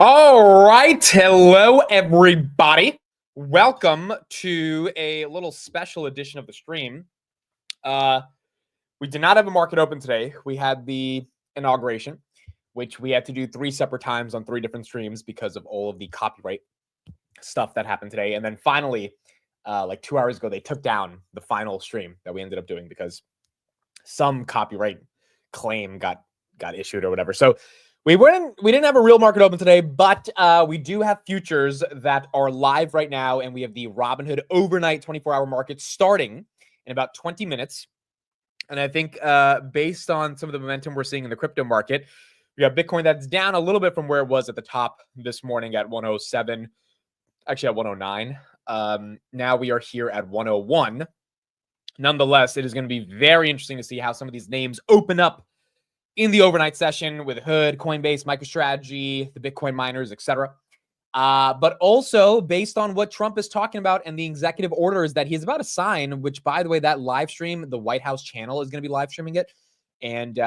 All right. Hello, everybody. Welcome to a little special edition of the stream. We did not have a market open today. We had the inauguration, which we had to do 3 separate times on 3 different streams because of all of the copyright stuff that happened today. And then finally, like 2 hours ago, they took down the final stream that we ended up doing because some copyright claim got issued or whatever. So we didn't have a real market open today, but we do have futures that are live right now, and we have the Robinhood overnight 24-hour market starting in about 20 minutes. And I think based on some of the momentum we're seeing in the crypto market, we got Bitcoin that's down a little bit from where it was at the top this morning at 107, actually at 109. Now we are here at 101. Nonetheless, it is going to be very interesting to see how some of these names open up in the overnight session with Hood, Coinbase, MicroStrategy, the Bitcoin miners, etc. But also based on what Trump is talking about and the executive orders that he's about to sign, which, by the way, that live stream, the White House channel is going to be live streaming it. And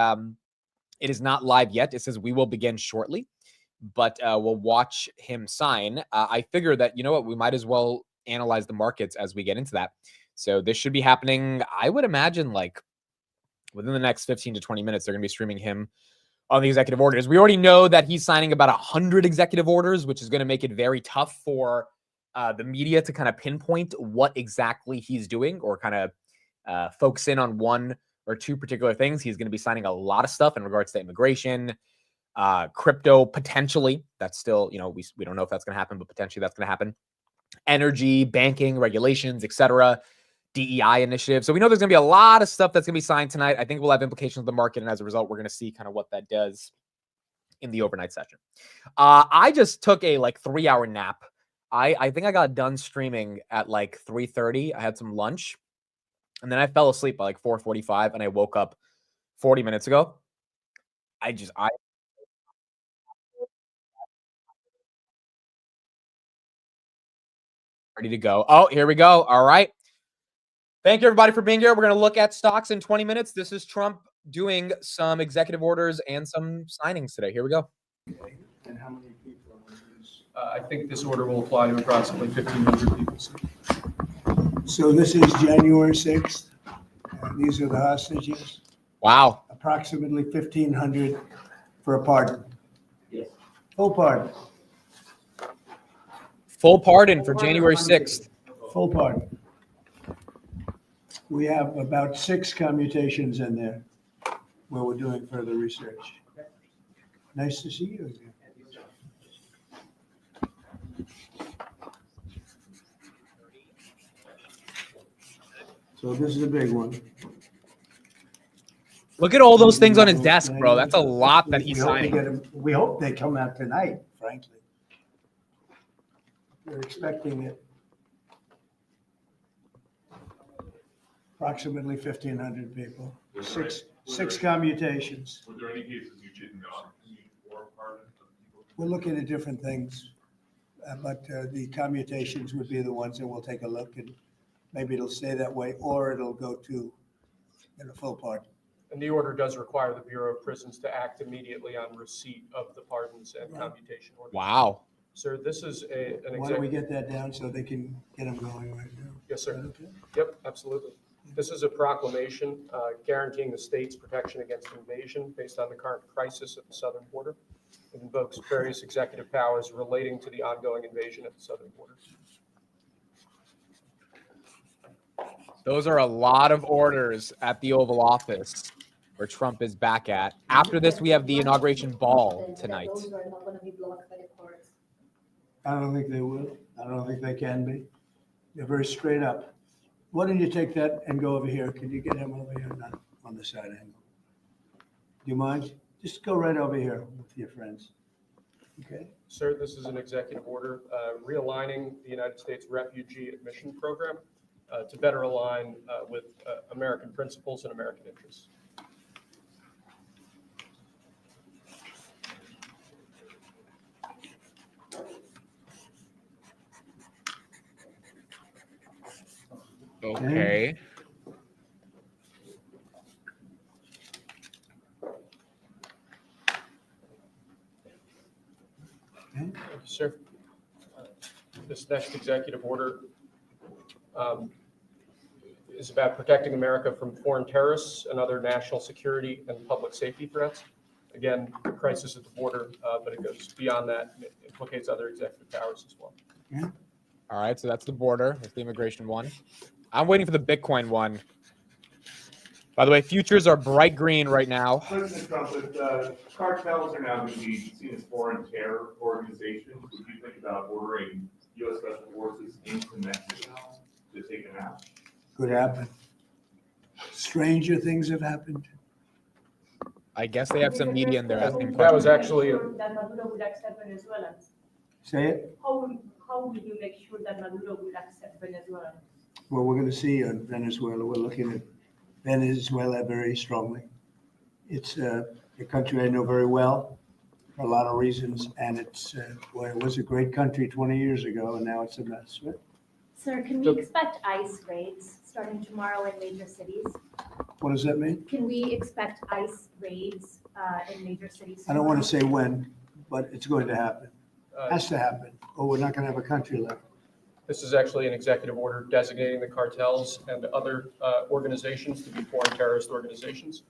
it is not live yet. It says we will begin shortly, but we'll watch him sign. I figure that, you know what, we might as well analyze the markets as we get into that. So this should be happening, I would imagine, like within the next 15 to 20 minutes, they're going to be streaming him on the executive orders. We already know that he's signing about 100 executive orders, which is going to make it very tough for the media to kind of pinpoint what exactly he's doing or kind of focus in on 1 or 2 particular things. He's going to be signing a lot of stuff in regards to immigration, crypto, potentially. That's still, you know, we don't know if that's going to happen, but potentially that's going to happen. Energy, banking, regulations, etc. DEI initiative. So we know there's going to be a lot of stuff that's going to be signed tonight. I think we'll have implications of the market. And as a result, we're going to see kind of what that does in the overnight session. I just took a 3-hour nap. I think I got done streaming at 3:30. I had some lunch and then I fell asleep by 4:45 and I woke up 40 minutes ago. I ready to go. Oh, here we go. All right. Thank you, everybody, for being here. We're going to look at stocks in 20 minutes. This is Trump doing some executive orders and some signings today. Here we go. Okay. And how many people are on this? I think this order will apply to approximately 1,500 people. So this is January 6th. These are the hostages. Wow. Approximately 1,500 for a pardon. Yes. Full pardon. Full pardon for January 6th. Full pardon. We have about 6 commutations in there where we're doing further research. Nice to see you again. So this is a big one. Look at all those things on his desk, bro. That's a lot that he's We hope to signing. get 'em- We hope they come out tonight, frankly. We're expecting it. Approximately 1,500 people. Six commutations. Were there any cases you did not need for pardon? We're looking at different things, but the commutations would be the ones that we'll take a look and maybe it'll stay that way or it'll go to full pardon. And the order does require the Bureau of Prisons to act immediately on receipt of the pardons and commutation orders. Wow. Sir, this is an Why don't we executive. get that down so they can get them going right now? Yes, sir. Okay. Yep, absolutely. This is a proclamation guaranteeing the state's protection against invasion based on the current crisis at the southern border. It invokes various executive powers relating to the ongoing invasion at the southern border. Those are a lot of orders at the Oval Office where Trump is back at. After this, we have the inauguration ball tonight. Those are not going to be blocked by the courts. I don't think they will. I don't think they can be. They're very straight up. Why don't you take that and go over here? Can you get him over here? Not on the side angle. Do you mind? Just go right over here with your friends. Okay? Sir, this is an executive order realigning the United States refugee admission program to better align with American principles and American interests. Okay. Thank you, sir. This next executive order is about protecting America from foreign terrorists and other national security and public safety threats. Again, crisis at the border, but it goes beyond that. And it implicates other executive powers as well. All right, so that's the border. That's the immigration one. I'm waiting for the Bitcoin one. By the way, futures are bright green right now. President Trump, if cartels are now going to be seen as foreign terror organizations, would you think about ordering U.S. Special Forces into Mexico to take them out? Could happen. Stranger things have happened. I guess they have some media in there asking That questions. was actually That Maduro would accept Venezuelans. Say it. How will you make sure that Maduro will accept Venezuelans? Well, we're going to see on Venezuela. We're looking at Venezuela very strongly. It's a country I know very well for a lot of reasons, and it's well, it was a great country 20 years ago, and now it's a mess. Right? Sir, can we expect ICE raids starting tomorrow in major cities? What does that mean? Can we expect ICE raids in major cities? I don't want to say when, but it's going to happen. uh, Has to happen, or we're not going to have a country left. this is actually an executive order designating the cartels and other organizations to be foreign terrorist organizations.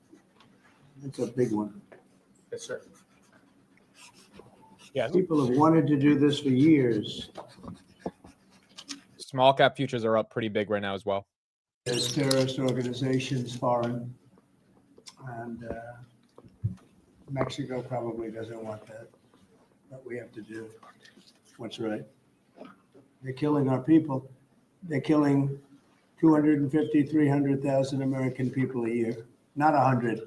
It's a big one. Yes, sir. Yeah, People have wanted to do this for years. small cap futures are up pretty big right now as well. There's terrorist organizations, foreign, and Mexico probably doesn't want that. But we have to do what's right. They're killing our people. They're killing 250, 300,000 American people a year, not 100,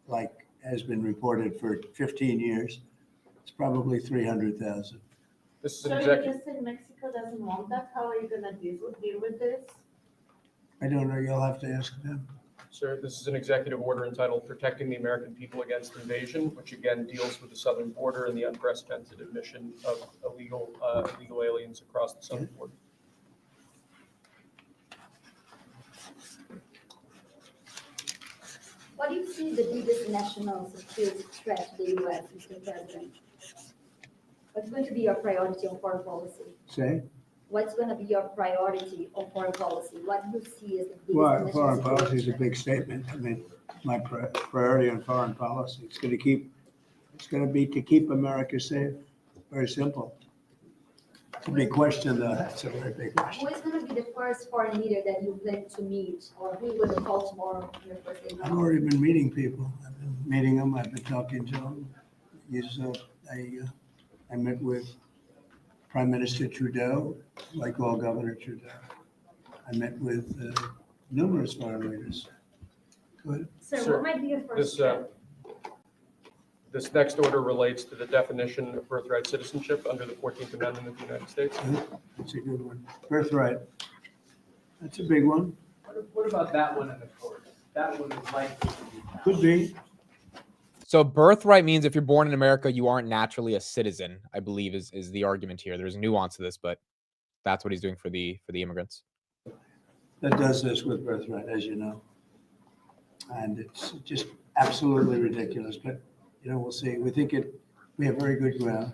like has been reported for 15 years. It's probably 300,000. This is an So you executive. just said Mexico doesn't want that. How are you gonna deal with this? I don't know, you'll have to ask them. Sir, this is an executive order entitled Protecting the American People Against Invasion, which again deals with the southern border and the unprecedented admission of illegal aliens across the southern border. What do you see the biggest national security threat to the U.S., Mr. President? What's going to be your priority on foreign policy? Say, What's going to be your priority on foreign policy? What do you see as the biggest well, national foreign security policy is a threat? big statement. I mean, my priority on foreign policy, it's going to be to keep America safe. Very simple. It's a big question, though. That's a very big question. Who is going to be the first foreign leader that you plan to meet, or who will call tomorrow on your first day? I've already been meeting people. I've been meeting them. I've been talking to them. I met with Prime Minister Trudeau, like all Governor Trudeau. I met with numerous foreign leaders. Good. Sir, Sir, what might be your first This, step? this next order relates to the definition of birthright citizenship under the 14th Amendment of the United States. That's a good one. Birthright. That's a big one. What about that one in the court? That one is likely to be passed. Could be. So birthright means if you're born in America, you aren't naturally a citizen, I believe is the argument here. There's nuance to this, but that's what he's doing for the immigrants. That does this with birthright, as you know. And it's just absolutely ridiculous, but, we'll see. We have very good ground.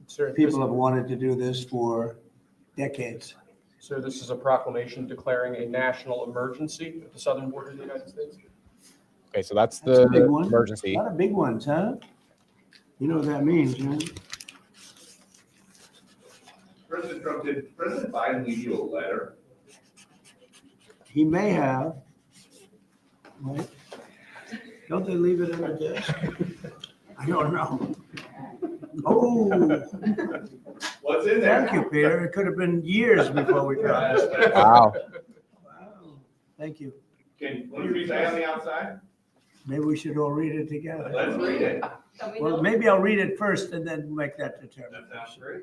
Sir, this- People have wanted to do this for decades. Sir, this is a proclamation declaring a national emergency at the southern border of the United States. Okay, so that's That's a the big one. A emergency. lot of big ones, huh? You know what that means, right? President Trump, did President Biden leave you a letter? He may have. Right? Don't they leave it on the desk? I don't know. Oh, What's in there? thank you, Peter. It could have been years before we got this. Wow. Wow. Thank you. Can you say on the outside? Maybe we should all read it together. Let's read it. Well, maybe I'll read it first and then make that That determination. sounds great.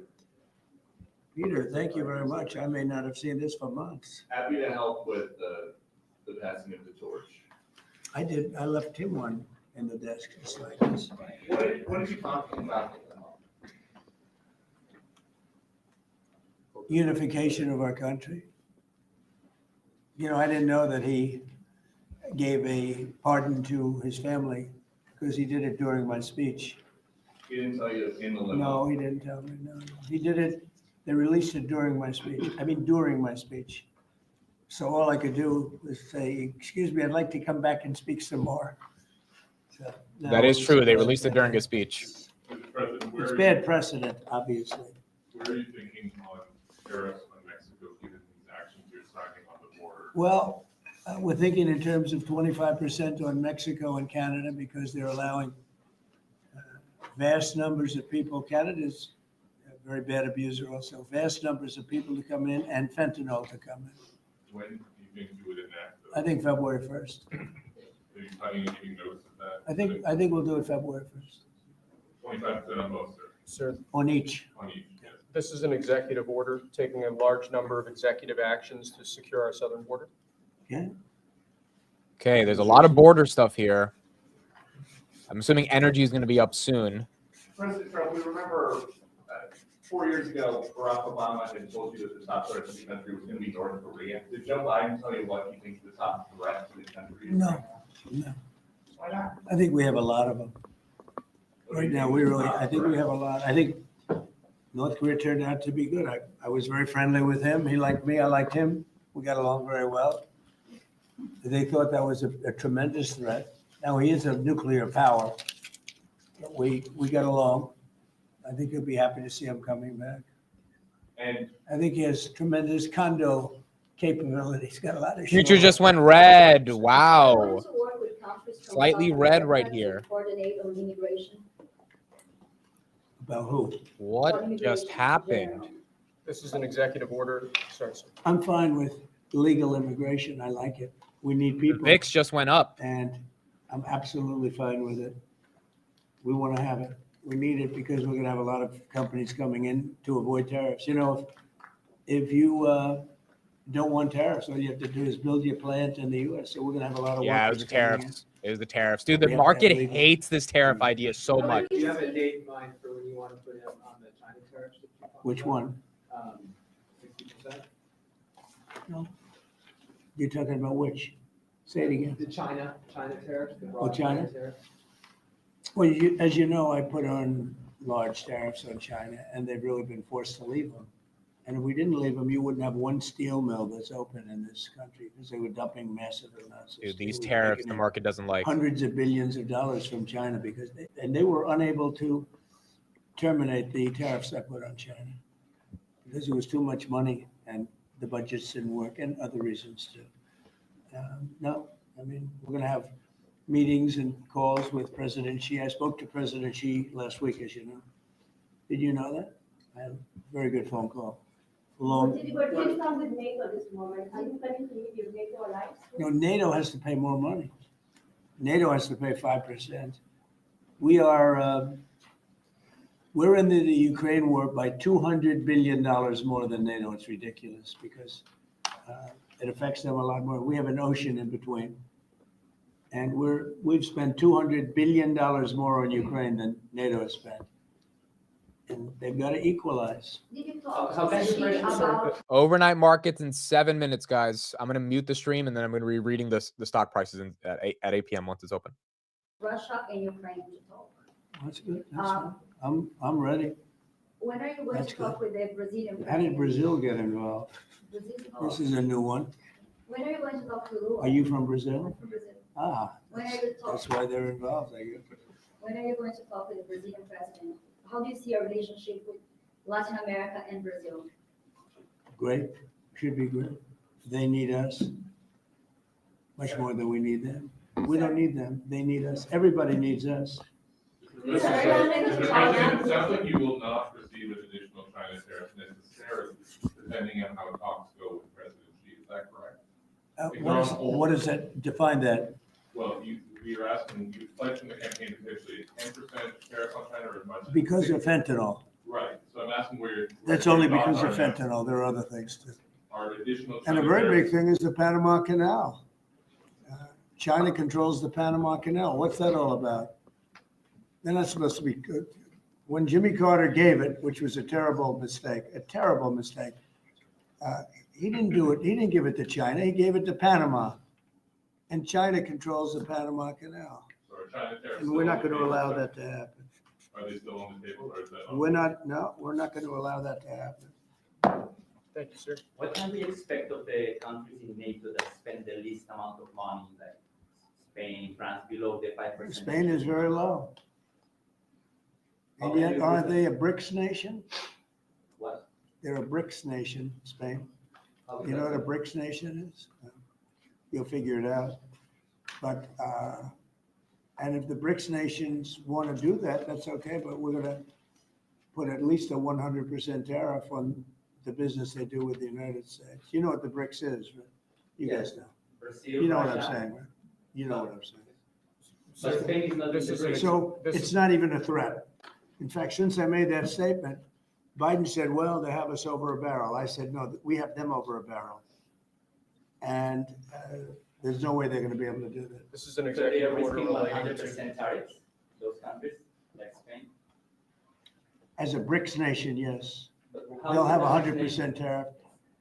Peter, thank you very much. I may not have seen this for months. Happy to help with the passing of the torch. I did. I left him one in the desk, just like this. What did you talk about? Unification of our country. I didn't know that he gave a pardon to his family because he did it during my speech. He didn't tell you in the limo? No, he didn't tell me, no. He did it, they released it during my speech, during my speech. So all I could do was say, excuse me, I'd like to come back and speak some more. So, That no, is it was true. They bad. released it during his speech. Mr. President, where It's are bad you, precedent, obviously. where are you thinking on tariffs on Mexico, given these actions you're signing on the border? Well, we're thinking in terms of 25% on Mexico and Canada because they're allowing vast numbers of people. Canada's a very bad abuser also. Vast numbers of people to come in and fentanyl to come in. When do you think you would enact those? I think February 1st. Are you planning on giving notice of that? I think we'll do it February 1st 25% on both, sir, Sir, on each. on each, yes. this is an executive order taking a large number of executive actions to secure our southern border. Okay. Okay, there's a lot of border stuff here. I'm assuming energy is going to be up soon. President Trump, we remember 4 years ago, Barack Obama had told you that the top threat to the country was going to be North Korea. Did Joe Biden tell you what he thinks the top threat to the country is? No, no. Why not? I think we have a lot of them. Right now, I think we have a lot. I think North Korea turned out to be good. I was very friendly with him. He liked me. I liked him. We got along very well. They thought that was a tremendous threat. Now, he is a nuclear power. But we got along. I think he'll be happy to see him coming back. And I think he has tremendous condo capability. He's got a lot of. Future just went red. Going Wow. to work with countries from Slightly South red America right to here. Coordinate on immigration. About who? What just happened? This is an executive order. Sorry, sir. I'm fine with legal immigration. I like it. We need The people. VIX just went up. And I'm absolutely fine with it. We want to have it. We need it because we're going to have a lot of companies coming in to avoid tariffs. You know, if you don't want tariffs, all you have to do is build your plant in the US. So we're going to have a lot of Yeah, it was workers the coming in. tariffs. It was the tariffs. Dude, the We have to have market legal- hates this tariff idea so much. Do you have a date in mind for when you want to put in on the China tariffs? that you talked Which about? one? 60%? You're talking about which? Say it again. The China tariffs. the Oh, broad China? tariffs. Well, as you know, I put on large tariffs on China and they've really been forced to leave them. And if we didn't leave them, you wouldn't have one steel mill that's open in this country because they were dumping massive amounts of Dude, steel. these We're tariffs, taking the in market doesn't like. hundreds of billions of dollars from China because they were unable to terminate the tariffs I put on China because it was too much money and the budgets didn't work and other reasons too. No, I mean, we're going to have meetings and calls with President Xi. I spoke to President Xi last week, as you know. Did you know that? I had a very good phone call. But did you start with NATO at this moment? Are you planning to leave your NATO alliance? No, NATO has to pay more money. NATO has to pay 5%. We are, we're in the Ukraine war by $200 billion more than NATO. It's ridiculous because it affects them a lot more. We have an ocean in between. And we've spent $200 billion more on Ukraine than NATO has spent. And they've got to equalize. Did you talk How to big is Xi Russia? about Overnight markets in 7 minutes, guys. I'm going to mute the stream and then I'm going to be reading the stock prices at 8 p.m. once it's open. Russia and Ukraine to talk? That's good. That's fine. I'm ready. When are you going That's to talk with the Brazilian How did president? Brazil get involved? This is a new one. When are you going to talk to Lula? Are you from Brazil? From Brazil. Ah, When are you that's talking? why they're involved, I guess. When are you going to talk with the Brazilian president? How do you see our relationship with Latin America and Brazil? Great, should be good. They need us much more than we need them. We don't need them, they need us. Everybody needs us. Mr. President, it sounds like you will not proceed with additional China tariffs necessarily, depending on how talks go with President Xi. Is that correct? What is that? Define that. Well, we are asking, you pledged in the campaign potentially 10% tariff on China or as much as Because of 60%. fentanyl. Right, so I'm asking where. That's where only your because thoughts of are now. fentanyl. There are other things too. Are additional. And a China very tariffs- big thing is the Panama Canal. China controls the Panama Canal. What's that all about? They're not supposed to be good. When Jimmy Carter gave it, which was a terrible mistake, he didn't do it. He didn't give it to China. He gave it to Panama. And China controls the Panama Canal. So are China tariffs And we're not still going to on the allow table? that to happen. Are they still on the table or is that? We're not going to allow that to happen. Thank you, sir. What can we expect of the countries in NATO that spend the least amount of money, like Spain, France, below the 5%? Spain is very low. And yet, aren't they a BRICS nation? What? They're a BRICS nation, Spain. How is You know that? what a BRICS nation is? You'll figure it out. But, and if the BRICS nations want to do that, that's okay, but we're going to put at least a 100% tariff on the business they do with the United States. You know what the BRICS is, right? You guys know. Brazil, You know what I'm Russia. saying, right? You know what I'm saying. But Spain is not This in is the an BRICS. So This- it's not even a threat. In fact, since I made that statement, Biden said, well, they have us over a barrel. I said, no, we have them over a barrel. And there's no way they're going to be able to do that. This is an So they are executive order risking relating to 100% tariffs, those countries, like Spain. As a BRICS nation, yes. But how They'll is have it a that 100% tariff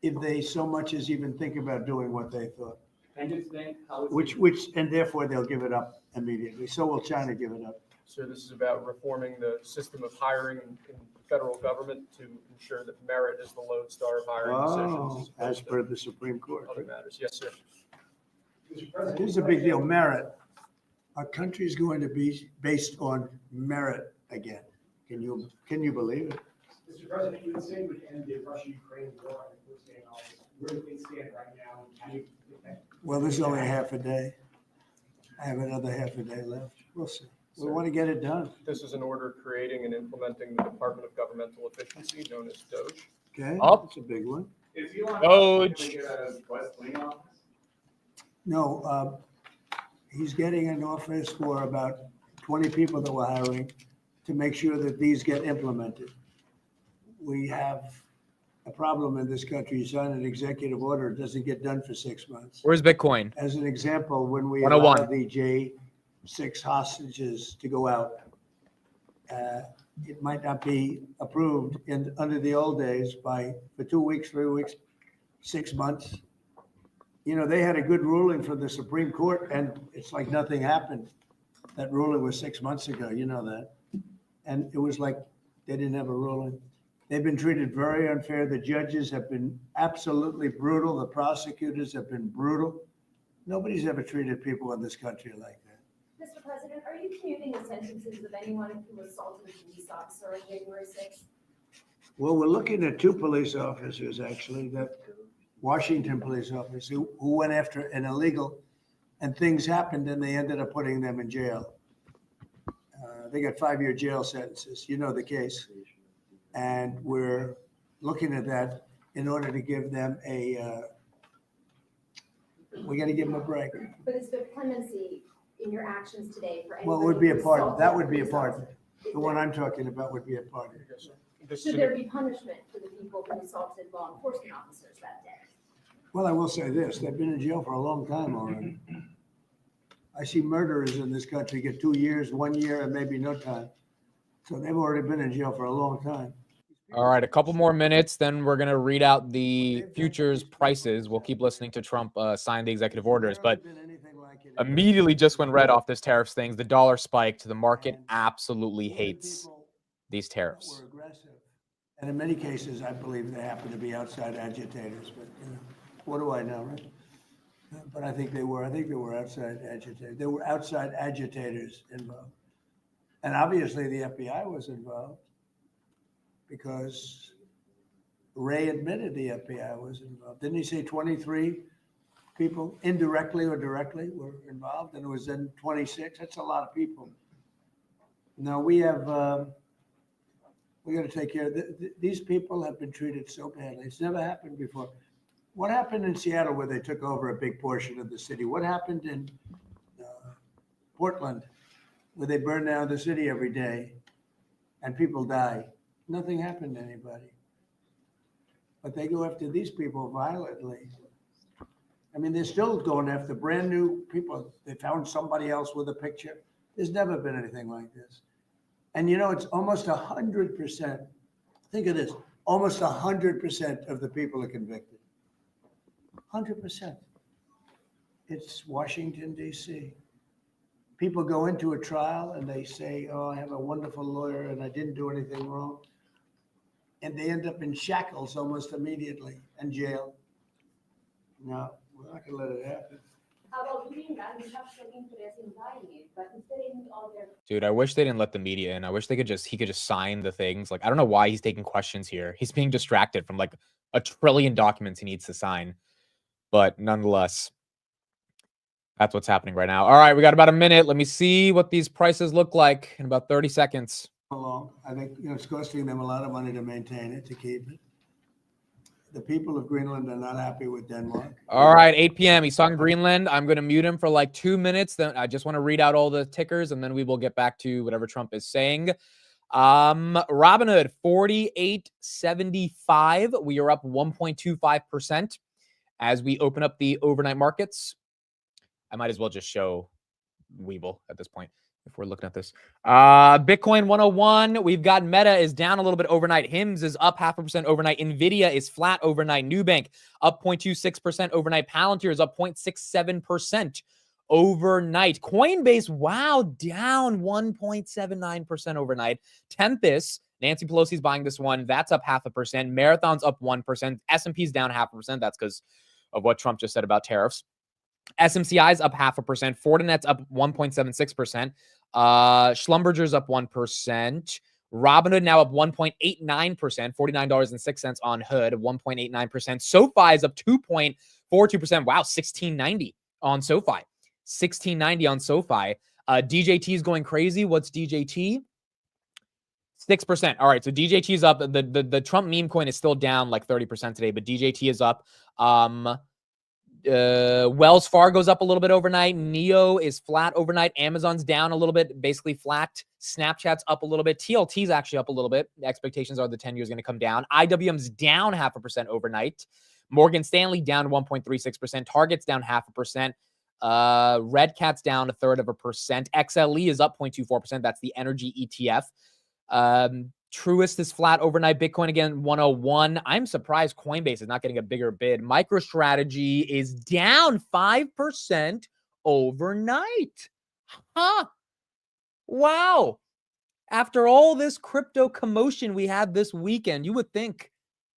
if they so much as even think about doing what they thought, Can you explain how it's? which, and therefore they'll give it up immediately. So will China give it up. So this is about reforming the system of hiring in the federal government to ensure that merit is the lodestar of hiring Oh, decisions. as opposed per to the Supreme Court. Other matters. Yes, sir. Here's a big deal, merit. Our country is going to be based on merit again. Can you believe it? Mr. President, you would say would end the Russia-Ukraine war if we're staying on this. Where do things stand right now? And how do you think that? Well, there's only a half a day. I have another half a day left. We'll see. We want to get it done. This is an order creating and implementing the Department of Governmental Efficiency, known as DOGE. Okay? Up. That's a big one. Is Elon Doge. Musk gonna get a West Wing office? No, he's getting an office for about 20 people that we're hiring to make sure that these get implemented. We have a problem in this country. You sign an executive order, it doesn't get done for 6 months. Where's Bitcoin? As an example, when we 101. allow the J6 hostages to go out, it might not be approved under the old days for 2 weeks, 3 weeks, 6 months. You know, they had a good ruling from the Supreme Court and it's like nothing happened. That ruling was 6 months ago, you know that. And it was like they didn't have a ruling. They've been treated very unfair. The judges have been absolutely brutal. The prosecutors have been brutal. Nobody's ever treated people in this country like that. Mr. President, are you commuting the sentences of anyone who assaulted a police officer on January 6th? Well, we're looking at 2 police officers, actually, that Washington police officers who went after an illegal, and things happened and they ended up putting them in jail. They got 5-year jail sentences. You know the case. And we're looking at that in order to give them we got to give them a break. But is there clemency in your actions today for anybody? Well, it would be a who part of, assaulted that would be a police part. officer? The one I'm talking about would be a part of it. Yes, sir. This is Should an- there be punishment for the people who assaulted law enforcement officers that day? Well, I will say this, they've been in jail for a long time already. I see murderers in this country get 2 years, 1 year, and maybe no time. So they've already been in jail for a long time. All right, a couple more minutes, then we're going to read out the futures prices. We'll keep listening to Trump sign the executive orders, but immediately just when read off this tariffs things, the dollar spiked. The market absolutely hates these tariffs. Were aggressive. And in many cases, I believe they happen to be outside agitators, but you know, what do I know, right? But I think they were outside agitators. There were outside agitators involved. And obviously the FBI was involved because Ray admitted the FBI was involved. Didn't he say 23 people indirectly or directly were involved? And it was then 26. That's a lot of people. Now we have, we got to take care of these people have been treated so badly. It's never happened before. What happened in Seattle where they took over a big portion of the city? What happened in Portland where they burn down the city every day and people die? Nothing happened to anybody. But they go after these people violently. I mean, they're still going after brand new people. They found somebody else with a picture. There's never been anything like this. And you know, it's almost 100%. Think of this, almost 100% of the people are convicted. 100%. It's Washington, D.C. people go into a trial and they say, oh, I have a wonderful lawyer and I didn't do anything wrong. And they end up in shackles almost immediately and jail. No, we're not gonna let it happen. How about Greenland? We have some interest in buying it, but is there any other? Dude, I wish they didn't let the media in. I wish he could just sign the things. Like, I don't know why he's taking questions here. He's being distracted from like a trillion documents he needs to sign. But nonetheless, that's what's happening right now. All right, we got about a minute. Let me see what these prices look like in about 30 seconds. Along, I think, it's costing them a lot of money to maintain it, to keep it. The people of Greenland are not happy with Denmark. All right, 8 p.m. He's talking Greenland. I'm going to mute him for like 2 minutes. Then I just want to read out all the tickers, and then we will get back to whatever Trump is saying. Robinhood, 48.75. We are up 1.25% as we open up the overnight markets. I might as well just show Webull at this point if we're looking at this. Bitcoin 101. We've got Meta is down a little bit overnight. HIMS is up 0.5% overnight. Nvidia is flat overnight. Nubank up 0.26% overnight. Palantir is up 0.67% overnight. Coinbase, wow, down 1.79% overnight. Tempest, Nancy Pelosi's buying this one. That's up 0.5%. Marathon's up 1%. S&P's down 0.5%. That's because of what Trump just said about tariffs. SMCI is up 0.5%. Fortinet's up 1.76%. Schlumberger's up 1%. Robinhood now up 1.89%. $49.06 on Hood, 1.89%. SoFi is up 2.42%. Wow, 1690 on SoFi. 1690 on SoFi. DJT is going crazy. What's DJT? 6%. All right, so DJT is up. The Trump meme coin is still down like 30% today, but DJT is up. Wells Fargo's up a little bit overnight. Neo is flat overnight. Amazon's down a little bit, basically flat. Snapchat's up a little bit. TLT's actually up a little bit. The expectations are the 10-year is going to come down. IWM's down 0.5% overnight. Morgan Stanley down 1.36%. Target's down 0.5%. Red Cat's down 0.33%. XLE is up 0.24%. That's the energy ETF. Truist is flat overnight. Bitcoin again, 101. I'm surprised Coinbase is not getting a bigger bid. MicroStrategy is down 5% overnight. Huh. Wow. After all this crypto commotion we had this weekend, you would think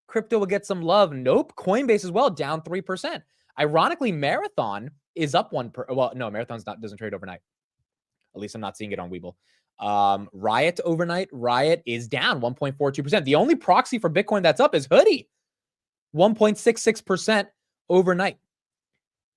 crypto would get some love. Nope. Coinbase as well, down 3%. Ironically, Marathon is up 1%. Well, no, Marathon's doesn't trade overnight. At least I'm not seeing it on Webull. Riot overnight. Riot is down 1.42%. The only proxy for Bitcoin that's up is Hoodie, 1.66% overnight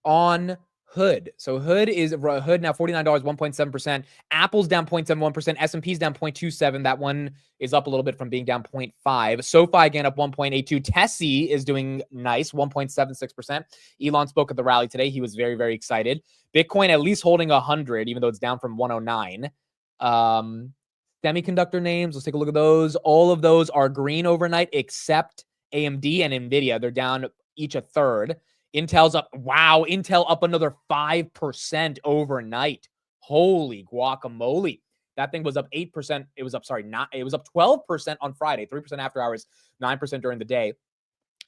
on Hood. So Hood now $49, 1.7%. Apple's down 0.71%. S&P's down 0.27. That one is up a little bit from being down 0.5. SoFi again up 1.82. Tessie is doing nice, 1.76%. Elon spoke at the rally today. He was very, very excited. Bitcoin at least holding 100, even though it's down from 109. Semiconductor names, let's take a look at those. All of those are green overnight except AMD and Nvidia. They're down each a third. Intel's up. Wow, Intel up another 5% overnight. Holy guacamole. That thing was up 8%. It was up 12% on Friday, 3% after hours, 9% during the day.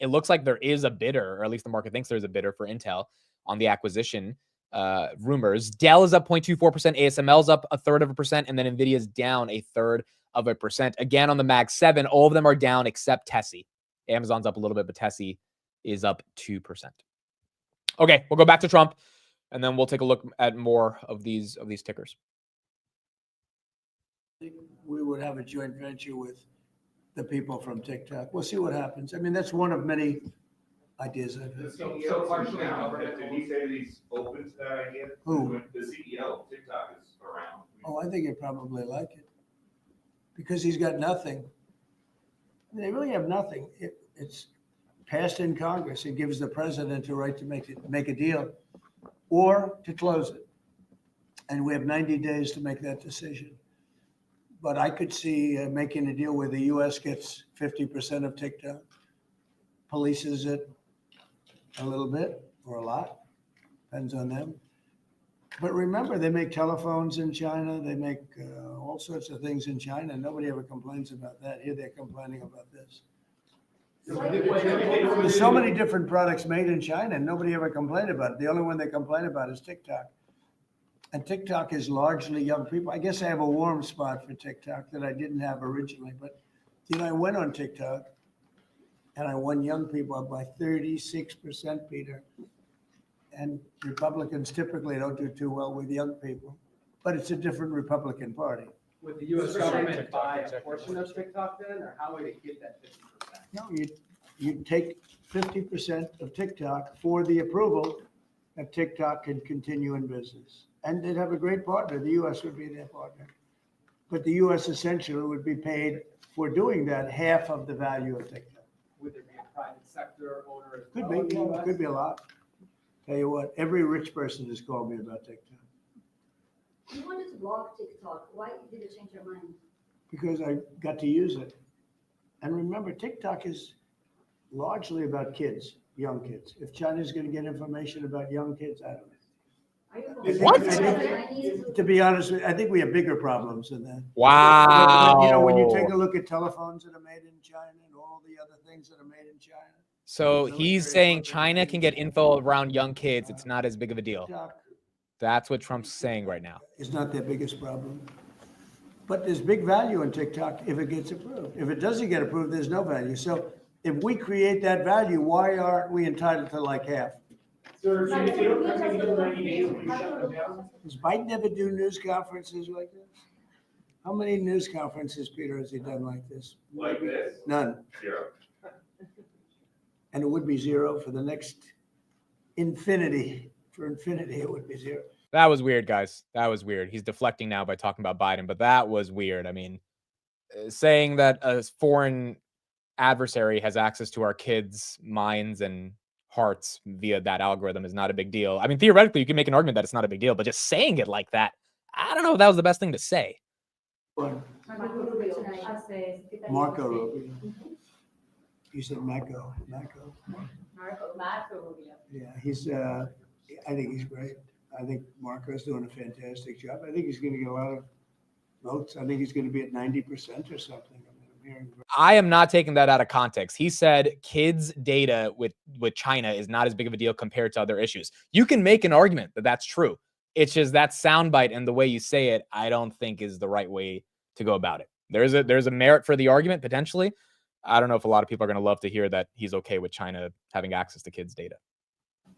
It looks like there is a bidder, or at least the market thinks there's a bidder for Intel on the acquisition rumors. Dell is up 0.24%. ASML's up 0.33%. And then Nvidia's down 0.33%. Again, on the Mag 7, all of them are down except Tessie. Amazon's up a little bit, but Tessie is up 2%. Okay, we'll go back to Trump, and then we'll take a look at more of these tickers. We would have a joint venture with the people from TikTok. We'll see what happens. I mean, that's one of many ideas I've The heard. CEO partially did he say that he's open to that idea? Who? The CEO of TikTok is around. Oh, I think he'd probably like it because he's got nothing. They really have nothing. It's passed in Congress. It gives the president the right to make a deal or to close it. And we have 90 days to make that decision. But I could see making a deal where the U.S. gets 50% of TikTok, polices it a little bit or a lot, depends on them. But remember, they make telephones in China. They make all sorts of things in China. Nobody ever complains about that. Here they're complaining about this. There's so many different products made in China, and nobody ever complained about it. The only one they complain about is TikTok. And TikTok is largely young people. I guess I have a warm spot for TikTok that I didn't have originally, but I went on TikTok and I won young people up by 36%, Peter. And Republicans typically don't do too well with young people, but it's a different Republican Party. Would the US government buy a portion of TikTok then, or how would it get that 50%? No, you take 50% of TikTok for the approval that TikTok can continue in business. And they'd have a great partner. The US would be their partner. But the US essentially would be paid for doing that half of the value of TikTok. Would there be a private sector owner as Could well in be, the US? could be a lot. Tell you what, every rich person has called me about TikTok You wanted to block TikTok. Why did you change your mind? because I got to use it. And remember, TikTok is largely about kids, young kids. If China's going to get information about young kids, I don't know. Are you What? To be honest, I think we have bigger problems than that. Wow. When you take a look at telephones that are made in China and all the other things that are made in China. So he's saying China can get info around young kids. It's not as big of a deal. TikTok That's what Trump's saying right now. is not their biggest problem. But there's big value in TikTok if it gets approved. If it doesn't get approved, there's no value. So if we create that value, why aren't we entitled to like half? So if you don't have any 90 days, will you shut them down? Does Biden ever do news conferences like this? How many news conferences, Peter, has he done like this? Like this? None. Zero. And it would be zero for the next infinity. For infinity, it would be zero. That was weird, guys. That was weird. He's deflecting now by talking about Biden, but that was weird. I mean, saying that a foreign adversary has access to our kids' minds and hearts via that algorithm is not a big deal. I mean, theoretically, you can make an argument that it's not a big deal, but just saying it like that, I don't know if that was the best thing to say. One, Marco Rubio. You said Marco. Yeah, I think he's great. I think Marco's doing a fantastic job. I think he's going to get a lot of votes. I think he's going to be at 90% or something. I'm hearing. I am not taking that out of context. He said kids' data with China is not as big of a deal compared to other issues. You can make an argument that that's true. It's just that soundbite and the way you say it, I don't think is the right way to go about it. There's a merit for the argument potentially. I don't know if a lot of people are going to love to hear that he's okay with China having access to kids' data.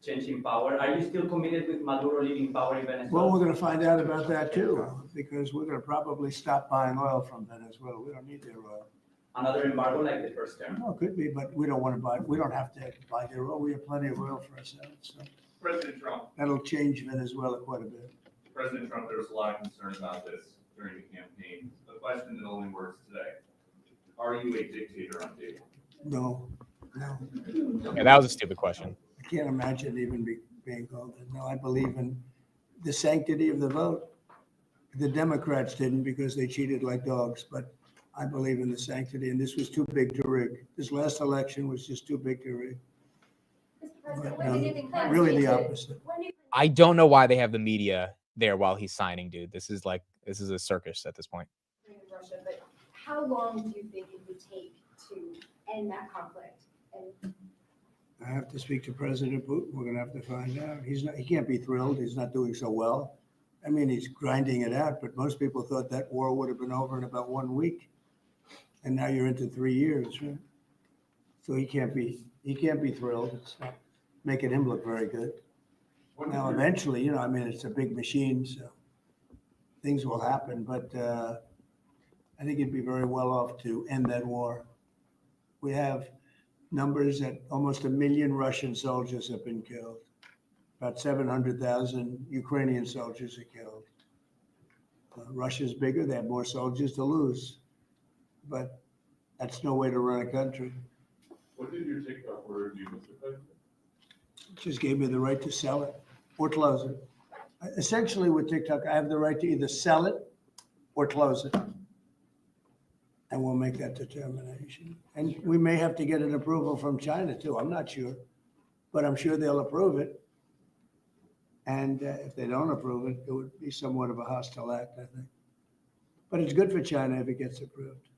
Changing power. Are you still committed with Maduro leaving power in Venezuela? Well, we're going to find out about that too, because we're going to probably stop buying oil from Venezuela. We don't need their oil. Another embargo like the first term? No, it could be, but we don't want to buy. We don't have to buy their oil. We have plenty of oil for ourselves. So President Trump, that'll change Venezuela quite a bit. President Trump, there was a lot of concern about this during the campaign. The question that only works today: are you a dictator on day one? No. Yeah, that was a stupid question. I can't imagine even being called that. No, I believe in the sanctity of the vote. The Democrats didn't because they cheated like dogs, but I believe in the sanctity, and this was too big to rig. This last election was just too big to rig. Mr. President, But, when do you think that really the changes? opposite. When do you I don't know why they have the media there while he's signing, dude. This is a circus at this point. think in Russia, but how long do you think it would take to end that conflict? And I have to speak to President Putin. We're going to have to find out. He can't be thrilled. He's not doing so well. I mean, he's grinding it out, but most people thought that war would have been over in about 1 week. And now you're into 3 years, right? So he can't be thrilled. It's not making him look very good. Now, eventually, I mean, it's a big machine, so things will happen, but I think he'd be very well off to end that war. We have numbers that almost 1 million Russian soldiers have been killed. About 700,000 Ukrainian soldiers are killed. Russia's bigger, they have more soldiers to lose, but that's no way to run a country. What did your TikTok order do, Mr. President? It just gave me the right to sell it or close it. Essentially with TikTok, I have the right to either sell it or close it. And we'll make that determination. And we may have to get an approval from China too. I'm not sure, but I'm sure they'll approve it. And if they don't approve it, it would be somewhat of a hostile act, I think. But it's good for China if it gets approved.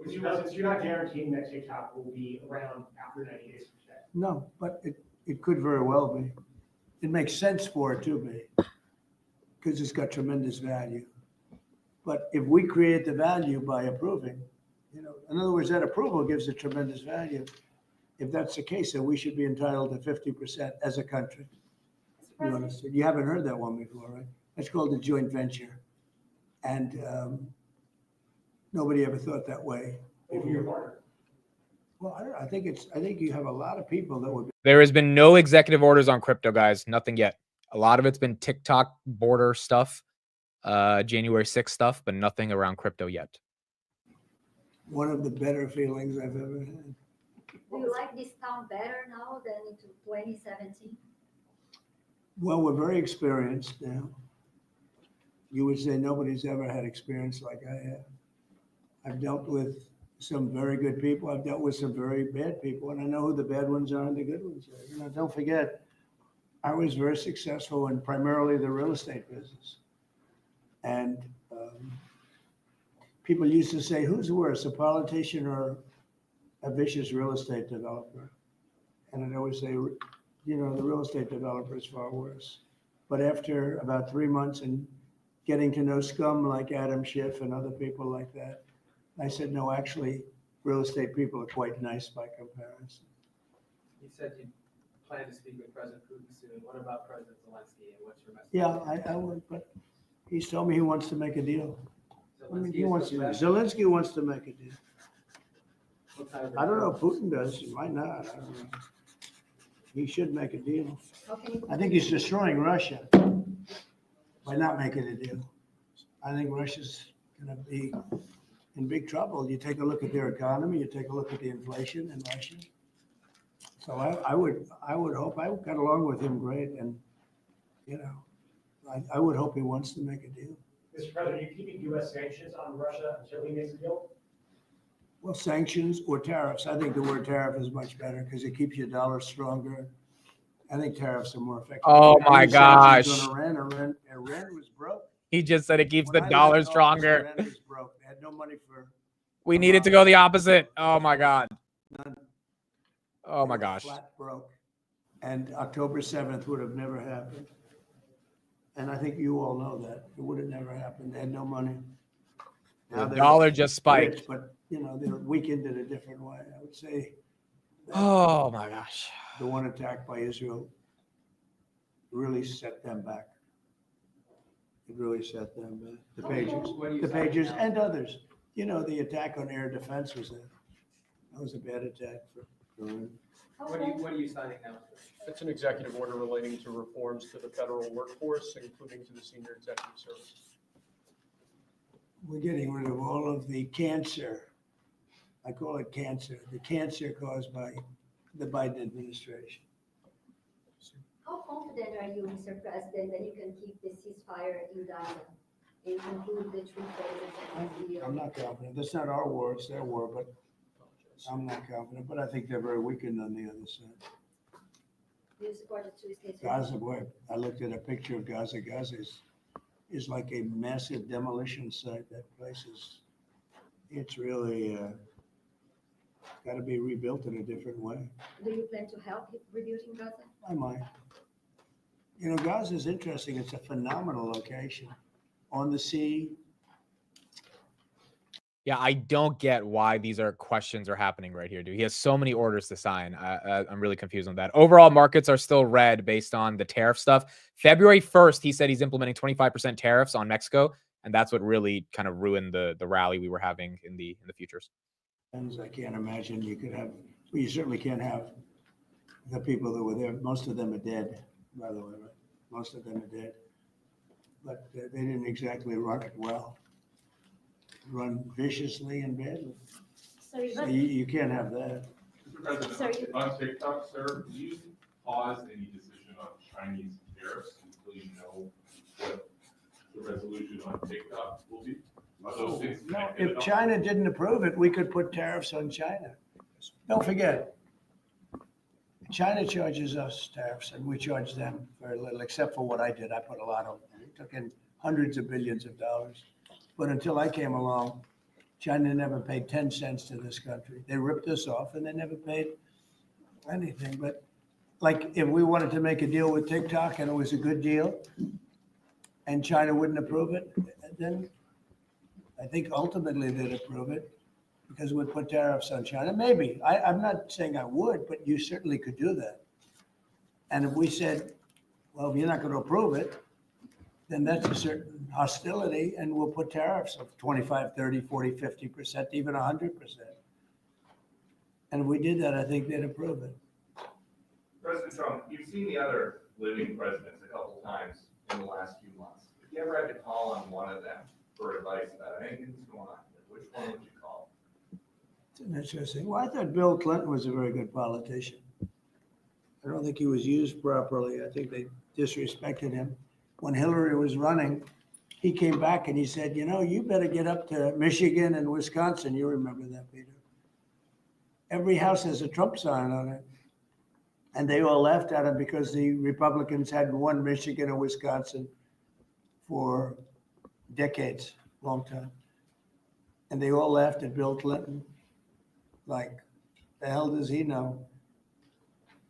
Since you're not guaranteeing that TikTok will be around after 90 days from today. No, but it could very well be. It makes sense for it to be. because it's got tremendous value. But if we create the value by approving, in other words, that approval gives it tremendous value. If that's the case, then we should be entitled to 50% as a country. You understand? You haven't heard that one before, right? It's called a joint venture. And nobody ever thought that way. Over your partner. Well, I think you have a lot of people that would. There has been no executive orders on crypto, guys. Nothing yet. A lot of it's been TikTok border stuff, January 6th stuff, but nothing around crypto yet. One of the better feelings I've ever had. Do you like this town better now than in 2017? Well, we're very experienced now. You would say nobody's ever had experience like I have. I've dealt with some very good people. I've dealt with some very bad people, and I know who the bad ones are and the good ones are. Don't forget, I was very successful in primarily the real estate business. And people used to say, who's worse, a politician or a vicious real estate developer? And I'd always say, the real estate developer is far worse. But after about 3 months and getting to know scum like Adam Schiff and other people like that, I said, no, actually, real estate people are quite nice by comparison. You said you plan to speak with President Putin soon. What about President Zelensky and what's your message? Yeah, I would, but he's told me he wants to make a deal. Zelensky Zelensky wants to make a deal. What kind of I don't know if Putin does, he might not, I don't know. He should make a deal. Okay. I think he's destroying Russia by not making a deal. I think Russia's gonna be in big trouble. You take a look at their economy, you take a look at the inflation in Russia. So I would hope, I got along with him great, and, I would hope he wants to make a deal. Mr. President, are you keeping U.S. sanctions on Russia until he makes a deal? Well, sanctions or tariffs. I think the word tariff is much better because it keeps your dollar stronger. I think tariffs are more effective. Oh I my think sanctions gosh. on Iran was broke. He just said it keeps When the I dollar left office, stronger. Iran was broke. They had no money for. We needed to go the opposite. Oh my God. None. Oh They my were gosh. Flat broke. And October 7th would have never happened. And I think you all know that. It would have never happened. They had no money. The they're dollar just spiked. rich, but, they're weakened in a different way. I would say Oh my gosh. the one attack by Israel really set them back. It really set them back. The Pagers and others. The attack on air defense was a bad attack for Iran. What are you signing now? It's an executive order relating to reforms to the federal workforce, including to the senior executive service. We're getting rid of all of the cancer. I call it cancer, the cancer caused by the Biden administration. How confident are you, Mr. President, that you can keep the ceasefire in Gaza and conclude the truth deal? I'm not confident. That's not our war, it's their war, but I'm not confident. But I think they're very weakened on the other side. Do you support the two-state Gaza, boy, I looked at a picture of Gaza. Gaza is like a massive demolition site. That place it's really got to be rebuilt in a different way. Do you plan to help rebuilding Gaza? I might. Gaza is interesting. It's a phenomenal location on the sea. Yeah, I don't get why these questions are happening right here, dude. He has so many orders to sign. I'm really confused on that. Overall, markets are still red based on the tariff stuff. February 1st, he said he's implementing 25% tariffs on Mexico, and that's what really kind of ruined the rally we were having in the futures. I can't imagine you could have. Well, you certainly can't have the people that were there. Most of them are dead, by the way. Right? Most of them are dead, but they didn't exactly run it well. Run viciously and badly. So you can't have that. Mr. President, on TikTok, sir, do you pause any decision on Chinese tariffs until you know what the resolution on TikTok will be? Are those things No, connected if at all? China didn't approve it, we could put tariffs on China. Don't forget, China charges us tariffs and we charge them very little, except for what I did. I put a lot on. We took in hundreds of billions of dollars. But until I came along, China never paid 10 cents to this country. They ripped us off and they never paid anything. But like if we wanted to make a deal with TikTok and it was a good deal, and China wouldn't approve it, then I think ultimately they'd approve it because it would put tariffs on China. Maybe. I'm not saying I would, but you certainly could do that. And if we said, well, if you're not going to approve it, then that's a certain hostility, and we'll put tariffs of 25, 30, 40, 50%, even 100%. And if we did that, I think they'd approve it. President Trump, you've seen the other living presidents a couple times in the last few months. If you ever had to call on one of them for advice about anything that's going on, which one would you call? It's an interesting. Well, I thought Bill Clinton was a very good politician. I don't think he was used properly. I think they disrespected him. When Hillary was running, he came back and he said, you better get up to Michigan and Wisconsin. You remember that, Peter? Every house has a Trump sign on it. And they all laughed at him because the Republicans hadn't won Michigan and Wisconsin for decades, long time. And they all laughed at Bill Clinton. Like, the hell does he know?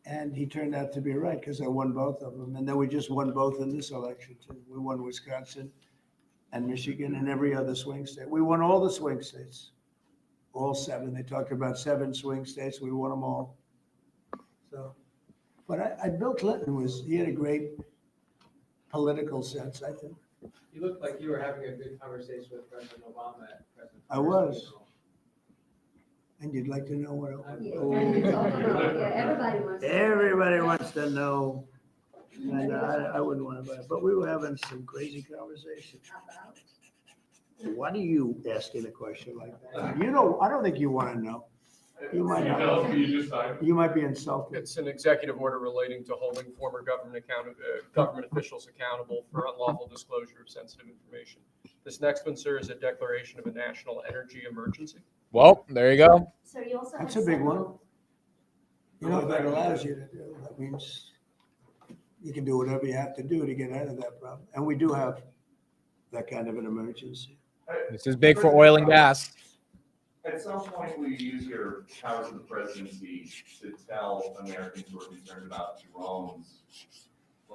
And he turned out to be right because I won both of them. And then we just won both in this election, too. We won Wisconsin and Michigan and every other swing state. We won all the swing states, all 7. They talked about 7 swing states. We won them all. So, but Bill Clinton he had a great political sense, I think. You looked like you were having a good conversation with President Obama at President. I was. And you'd like to know what it was? Yeah, Everybody wants to know. And I wouldn't want to buy it, but we were having some crazy conversations. Why do you asking a question like that? I don't think you want to know. You might not. You might be insulted. It's an executive order relating to holding former government officials accountable for unlawful disclosure of sensitive information. This next one, sir, is a declaration of a national energy emergency. Well, there you go. So you also That's have a big one. several- You know what that allows you to do? That means you can do whatever you have to do to get out of that problem. And we do have that kind of an emergency. This is big for oil and gas. At some point, will you use your powers of the presidency to tell Americans who are concerned about drones?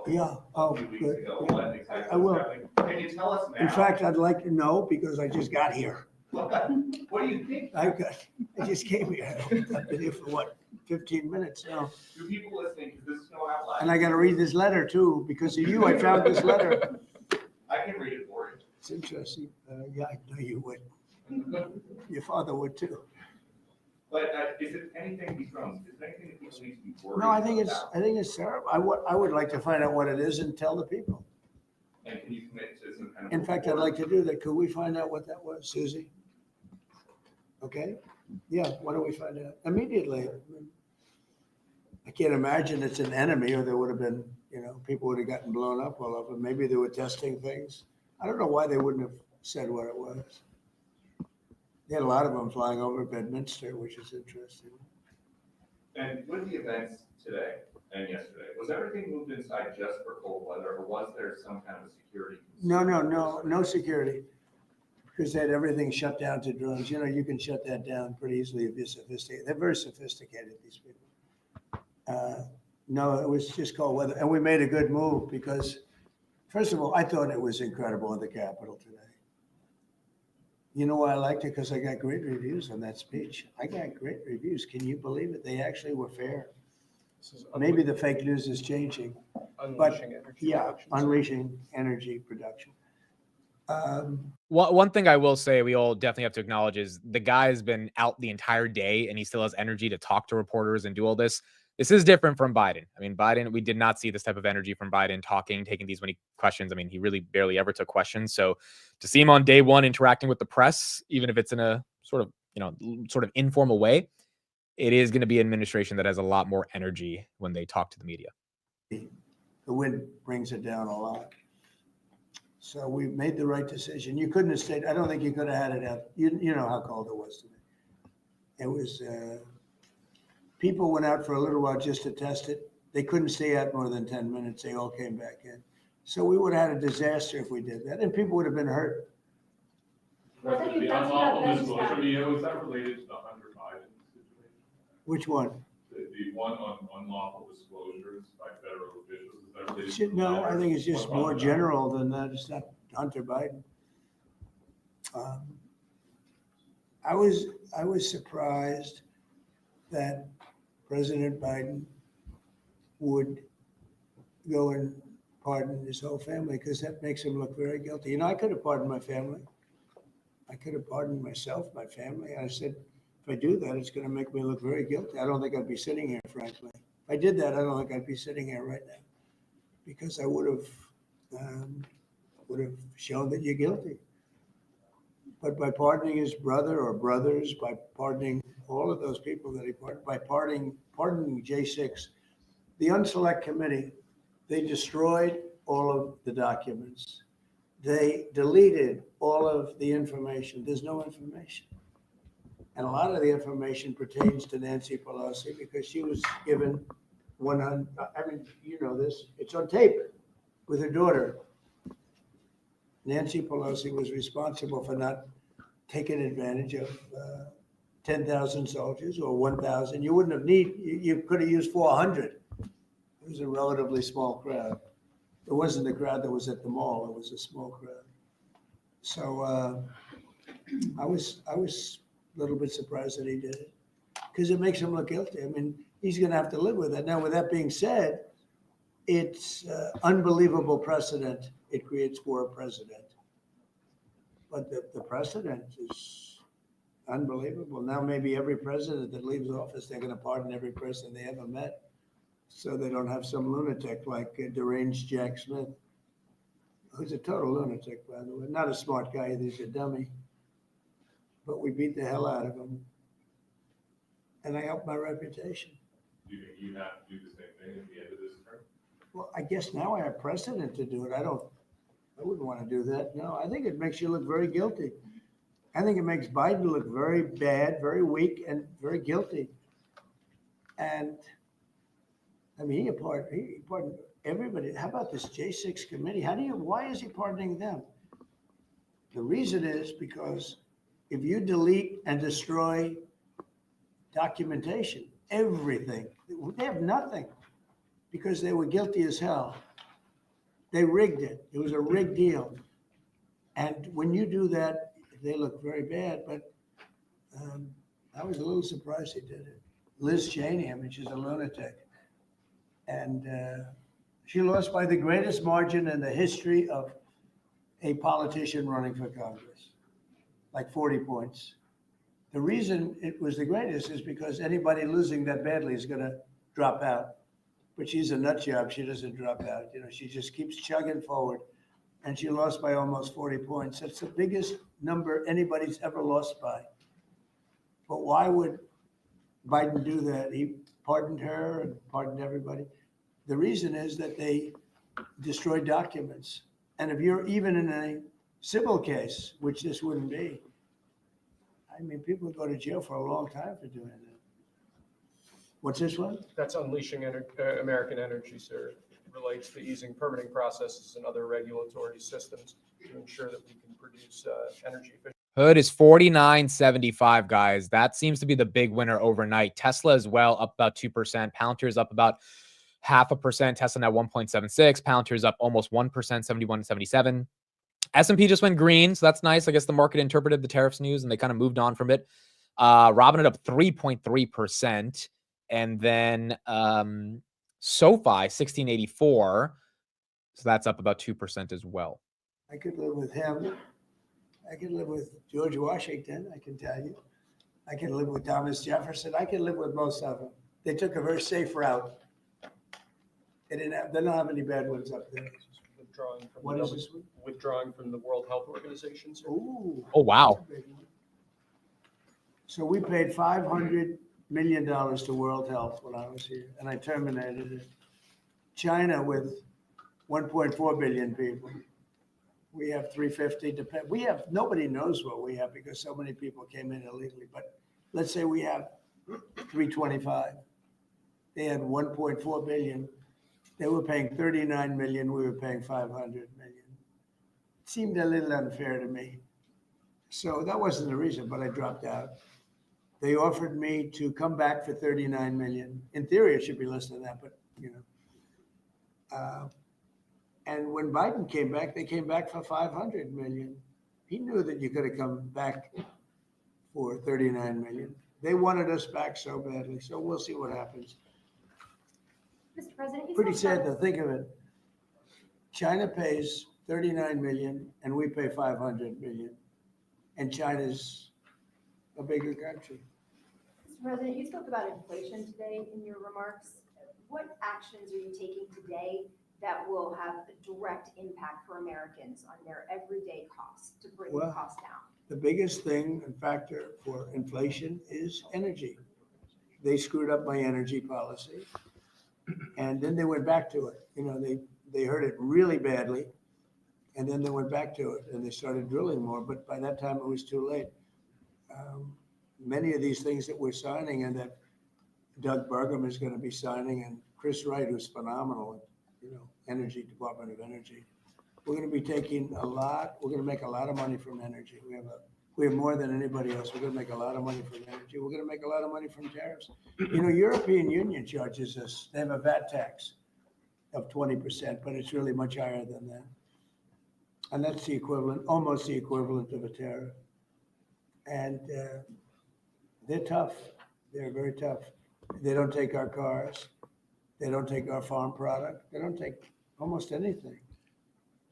Yeah. Oh, A few weeks good. ago, Yeah. what exactly I will. was happening? Can you tell us now? In fact, I'd like to know because I just got here. What do you think? I just came here. I've been here for 15 minutes now. Do people listening, because this is going out live? And I got to read this letter too, because of you. I found this letter. I can read it for you. It's interesting. Yeah, I know you would. Your father would too. But is it anything these drones? Is there anything that people need to be worried No, I think about? it's terrible. I would like to find out what it is and tell the people. And can you commit to some kind of? In fact, I'd like to do that. Could we find out what that was, Susie? Okay? Yeah, why don't we find out immediately? I can't imagine it's an enemy or there would have been, people would have gotten blown up all over. Maybe they were testing things. I don't know why they wouldn't have said what it was. They had a lot of them flying over Bedminster, which is interesting. And with the events today and yesterday, was everything moved inside just for cold weather, or was there some kind of a security concern? No security. Because they had everything shut down to drones. You can shut that down pretty easily if you're sophisticated. They're very sophisticated, these people. No, it was just cold weather. And we made a good move because, first of all, I thought it was incredible in the Capitol today. You know why I liked it? Because I got great reviews on that speech. I got great reviews. Can you believe it? They actually were fair. Maybe the fake news is changing. Unleashing energy production. Unleashing energy production. One thing I will say we all definitely have to acknowledge is the guy has been out the entire day and he still has energy to talk to reporters and do all this. This is different from Biden. I mean, Biden, we did not see this type of energy from Biden taking these many questions. I mean, he really barely ever took questions. So to see him on day one interacting with the press, even if it's in a sort of informal way, it is going to be an administration that has a lot more energy when they talk to the media. The wind brings it down a lot. So we made the right decision. You couldn't have stayed. I don't think you could have had it out. You know how cold it was today. It was, people went out for a little while just to test it. They couldn't stay out more than 10 minutes. They all came back in. So we would have had a disaster if we did that, and people would have been hurt. I thought you The talked about unlawful bench disclosure, time. was that related to the Hunter Biden situation? Which one? The one on unlawful disclosures by federal officials, is that related to No, I think it's just What more about that? general than that. It's not Hunter Biden. I was surprised that President Biden would go and pardon his whole family, because that makes him look very guilty. You know, I could have pardoned my family. I could have pardoned myself, my family. I said, if I do that, it's going to make me look very guilty. I don't think I'd be sitting here, frankly. If I did that, I don't think I'd be sitting here right now, because I would have shown that you're guilty. But by pardoning his brother or brothers, by pardoning all of those people that he pardoned, by pardoning J6, the Unselect Committee, they destroyed all of the documents. They deleted all of the information. There's no information. And a lot of the information pertains to Nancy Pelosi, because she was given 100, I mean, you know this, it's on tape with her daughter. Nancy Pelosi was responsible for not taking advantage of 10,000 soldiers or 1,000. You wouldn't have you could have used 400. It was a relatively small crowd. It wasn't the crowd that was at the mall. It was a small crowd. So I was a little bit surprised that he did it, because it makes him look guilty. I mean, he's going to have to live with it. Now, with that being said, it's unbelievable precedent it creates for a president. But the precedent is unbelievable. Now, maybe every president that leaves office, they're going to pardon every person they ever met, so they don't have some lunatic like deranged Jack Smith, who's a total lunatic, by the way. Not a smart guy, he's a dummy. But we beat the hell out of him. And I helped my reputation. Do you think you have to do the same thing at the end of this term? Well, I guess now I have precedent to do it. I wouldn't want to do that. No, I think it makes you look very guilty. I think it makes Biden look very bad, very weak, and very guilty. And I mean, he pardoned everybody. How about this J6 committee? Why is he pardoning them? The reason is because if you delete and destroy documentation, everything, they have nothing, because they were guilty as hell. They rigged it. It was a rigged deal. And when you do that, they look very bad. But I was a little surprised he did it. Liz Cheney, I mean, she's a lunatic. And she lost by the greatest margin in the history of a politician running for Congress, like 40 points. The reason it was the greatest is because anybody losing that badly is going to drop out. But she's a nut job. She doesn't drop out. You know, she just keeps chugging forward. And she lost by almost 40 points. That's the biggest number anybody's ever lost by. But why would Biden do that? He pardoned her and pardoned everybody. The reason is that they destroyed documents. And if you're even in a civil case, which this wouldn't be, I mean, people go to jail for a long time for doing that. What's this one? That's unleashing American energy, sir. It relates to easing permitting processes and other regulatory systems to ensure that we can produce energy efficiently. Hood is 49.75, guys. That seems to be the big winner overnight. Tesla as well, up about 2%. Palantir is up about 0.5%. Tesla now 1.76. Palantir is up almost 1%, 71 to 77. S&P just went green, so that's nice. I guess the market interpreted the tariffs news and they kind of moved on from it. Robinhood up 3.3%. And then SoFi, 1684. So that's up about 2% as well. I could live with him. I could live with George Washington, I can tell you. I can live with Thomas Jefferson. I can live with most of them. They took a very safe route. They don't have any bad ones up there. Withdrawing from the World Health Organization, sir. Ooh. Oh, wow. So we paid $500 million to World Health when I was here, and I terminated it. China with 1.4 billion people. We have 350. Nobody knows what we have because so many people came in illegally. But let's say we have 325. They had 1.4 billion. They were paying 39 million. We were paying 500 million. It seemed a little unfair to me. So that wasn't the reason, but I dropped out. They offered me to come back for 39 million. In theory, it should be less than that, but And when Biden came back, they came back for 500 million. He knew that you could have come back for 39 million. They wanted us back so badly, so we'll see what happens. Mr. President, you Pretty spoke sad about- to think of it. China pays 39 million and we pay 500 million. And China's a bigger country. Mr. President, you spoke about inflation today in your remarks. What actions are you taking today that will have a direct impact for Americans on their everyday costs to bring the Well, cost down? The biggest thing and factor for inflation is energy. They screwed up my energy policy. And then they went back to it. You know, they heard it really badly. And then they went back to it and they started drilling more. But by that time, it was too late. Many of these things that we're signing and that Doug Burgum is going to be signing and Chris Wright, who's phenomenal, Energy, Department of Energy. We're going to be taking we're going to make a lot of money from energy. We have more than anybody else. We're going to make a lot of money from energy. We're going to make a lot of money from tariffs. European Union charges us, they have a VAT tax of 20%, but it's really much higher than that. And that's the equivalent, almost the equivalent of a tariff. And they're tough. They're very tough. They don't take our cars. They don't take our farm product. They don't take almost anything.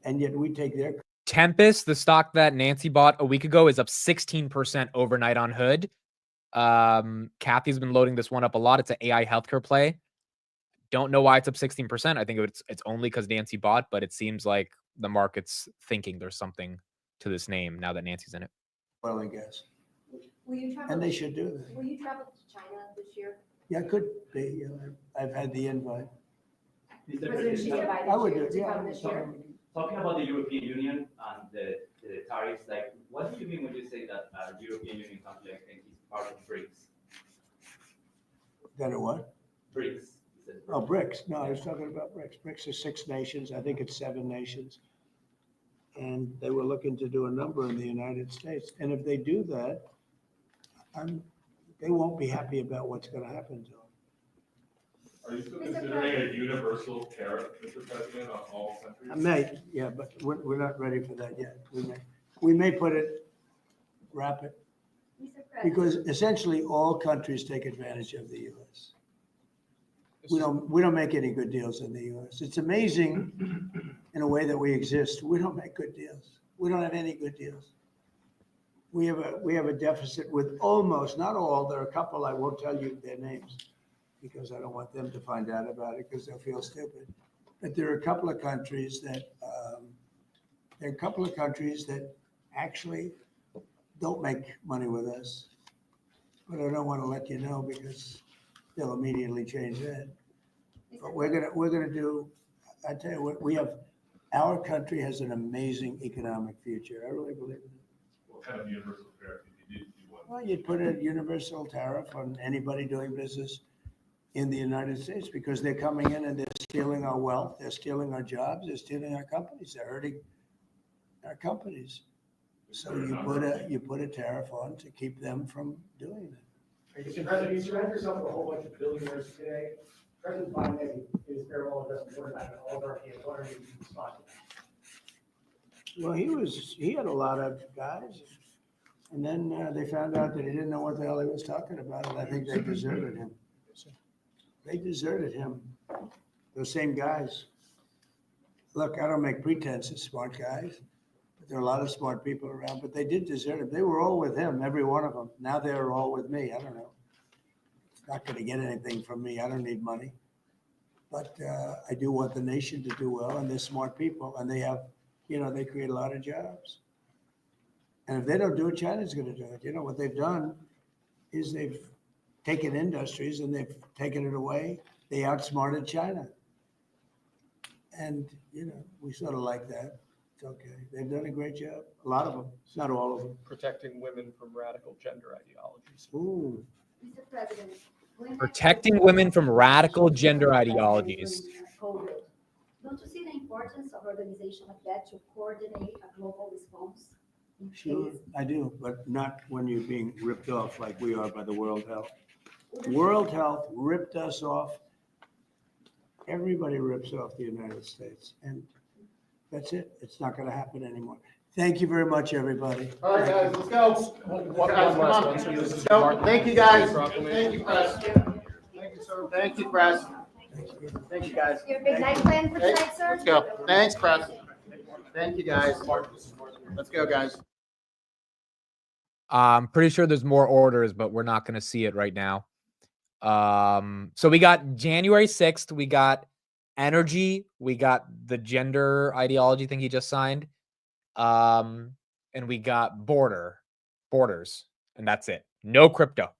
And yet we take their. Tempest, the stock that Nancy bought a week ago, is up 16% overnight on Hood. Kathy's been loading this one up a lot. It's an AI healthcare play. Don't know why it's up 16%. I think it's only because Nancy bought, but it seems like the market's thinking there's something to this name now that Nancy's in it. Oil and gas. Will you travel? And they should do that. Will you travel to China this year? Yeah, could be. I've had the invite. Mr. President Xi President, invited I would do you it, to yeah. come this year? talking about the European Union and the tariffs, like, what do you mean when you say that European Union country, I think, is part of BRICS? That a what? BRICS. You said Oh, BRICS. No, I was talking about BRICS. BRICS is 6 nations. I think it's 7 nations. And they were looking to do a number in the United States. And if they do that, they won't be happy about what's going to happen to them. Are you still considering a universal tariff, Mr. President, on all countries? I may, yeah, but we're not ready for that yet. We may wrap it, Mr. President, because essentially all countries take advantage of the U.S. We don't make any good deals in the U.S. It's amazing in a way that we exist. We don't make good deals. We don't have any good deals. We have a deficit with almost, not all, there are a couple, I won't tell you their names because I don't want them to find out about it because they'll feel stupid. But there are a couple of countries that actually don't make money with us. But I don't want to let you know because they'll immediately change that. But we're gonna do, I tell you what, our country has an amazing economic future. I really believe it. What kind of universal tariff did you do? Well, you'd put a universal tariff on anybody doing business in the United States because they're coming in and they're stealing our wealth, they're stealing our jobs, they're stealing our companies, they're hurting our companies. So you put a tariff on to keep them from doing that. Mr. President, you surround yourself with a whole bunch of billionaires today. President Biden is farewell address quarterback and all of our kids. What are you responding to? Well, he had a lot of guys, and then they found out that he didn't know what the hell he was talking about, and I think they deserted him. They deserted him, those same guys. Look, I don't make pretense of smart guys, but there are a lot of smart people around, but they did desert him. They were all with him, every one of them. Now they're all with me. I don't know. It's not going to get anything from me. I don't need money. But I do want the nation to do well, and they're smart people, and they have, they create a lot of jobs. And if they don't do it, China's going to do it. What they've done is they've taken industries and they've taken it away. They outsmarted China. And, we sort of like that. It's okay. They've done a great job. A lot of them, not all of them. Protecting women from radical gender ideologies. Ooh. Mr. President, when Protecting women from radical gender ideologies. COVID, don't you see the importance of organization like that to coordinate a global response? in Sure, case- I do, but not when you're being ripped off like we are by the World Health. World Health ripped us off Everybody rips off the United States, and that's it. It's not going to happen anymore. Thank you very much, everybody. All right, guys, let's go. One Guys, come last on. one. So this is Let's go. Martin Thank you, Luther King guys. proclamation. Thank you, press. Thank you, sir. Thank you, press. Thank you, guys. You have a big night plan for tonight, sir? Let's go. Thanks, press. Thank you, guys. Let's go, guys. I'm pretty sure there's more orders, but we're not going to see it right now. So we got January 6th. We got energy. We got the gender ideology thing he just signed. And we got borders. And that's it. No crypto.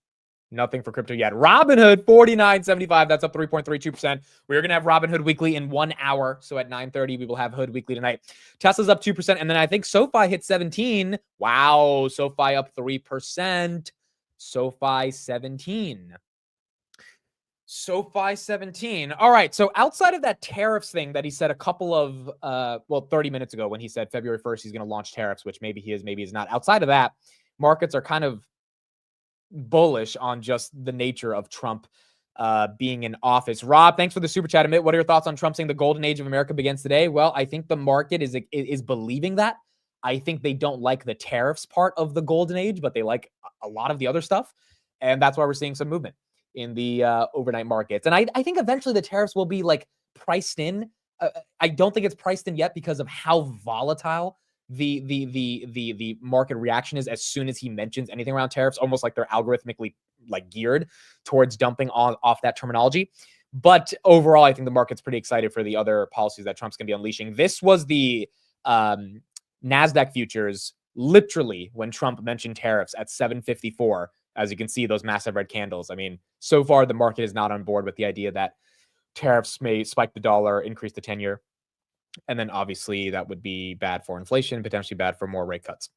Nothing for crypto yet. Robinhood, 49.75. That's up 3.32%. We're going to have Robinhood Weekly in 1 hour. So at 9:30, we will have Hood Weekly tonight. Tesla's up 2%. And then I think SoFi hit 17. Wow. SoFi up 3%. SoFi 17. SoFi 17. All right. So outside of that tariffs thing that he said a couple of, 30 minutes ago when he said February 1st, he's going to launch tariffs, which maybe he is, maybe he's not. Outside of that, markets are kind of bullish on just the nature of Trump being in office. Rob, thanks for the super chat. Amit, what are your thoughts on Trump saying the golden age of America begins today? Well, I think the market is believing that. I think they don't like the tariffs part of the golden age, but they like a lot of the other stuff. And that's why we're seeing some movement in the overnight markets. And I think eventually the tariffs will be like priced in. I don't think it's priced in yet because of how volatile the market reaction is as soon as he mentions anything around tariffs, almost like they're algorithmically like geared towards dumping off that terminology. But overall, I think the market's pretty excited for the other policies that Trump's going to be unleashing. This was the NASDAQ futures literally when Trump mentioned tariffs at 754. As you can see, those massive red candles. I mean, so far, the market is not on board with the idea that tariffs may spike the dollar, increase the 10-year. And then obviously that would be bad for inflation, potentially bad for more rate cuts.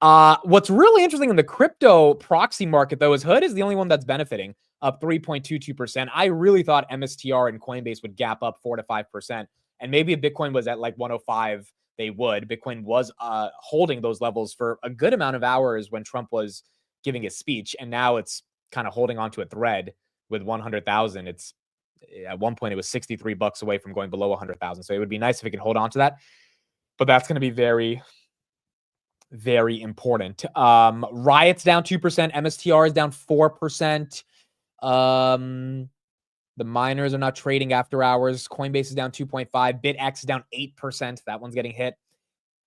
What's really interesting in the crypto proxy market, though, is Hood is the only one that's benefiting, up 3.22%. I really thought MSTR and Coinbase would gap up 4 to 5%. And maybe if Bitcoin was at like 105, they would. Bitcoin was holding those levels for a good amount of hours when Trump was giving his speech. And now it's kind of holding onto a thread with 100,000. It's at one point it was $63 away from going below 100,000. So it would be nice if it can hold on to that. But that's going to be very, very important. Riot's down 2%. MSTR is down 4%. The miners are not trading after hours. Coinbase is down 2.5. BitX is down 8%. That one's getting hit.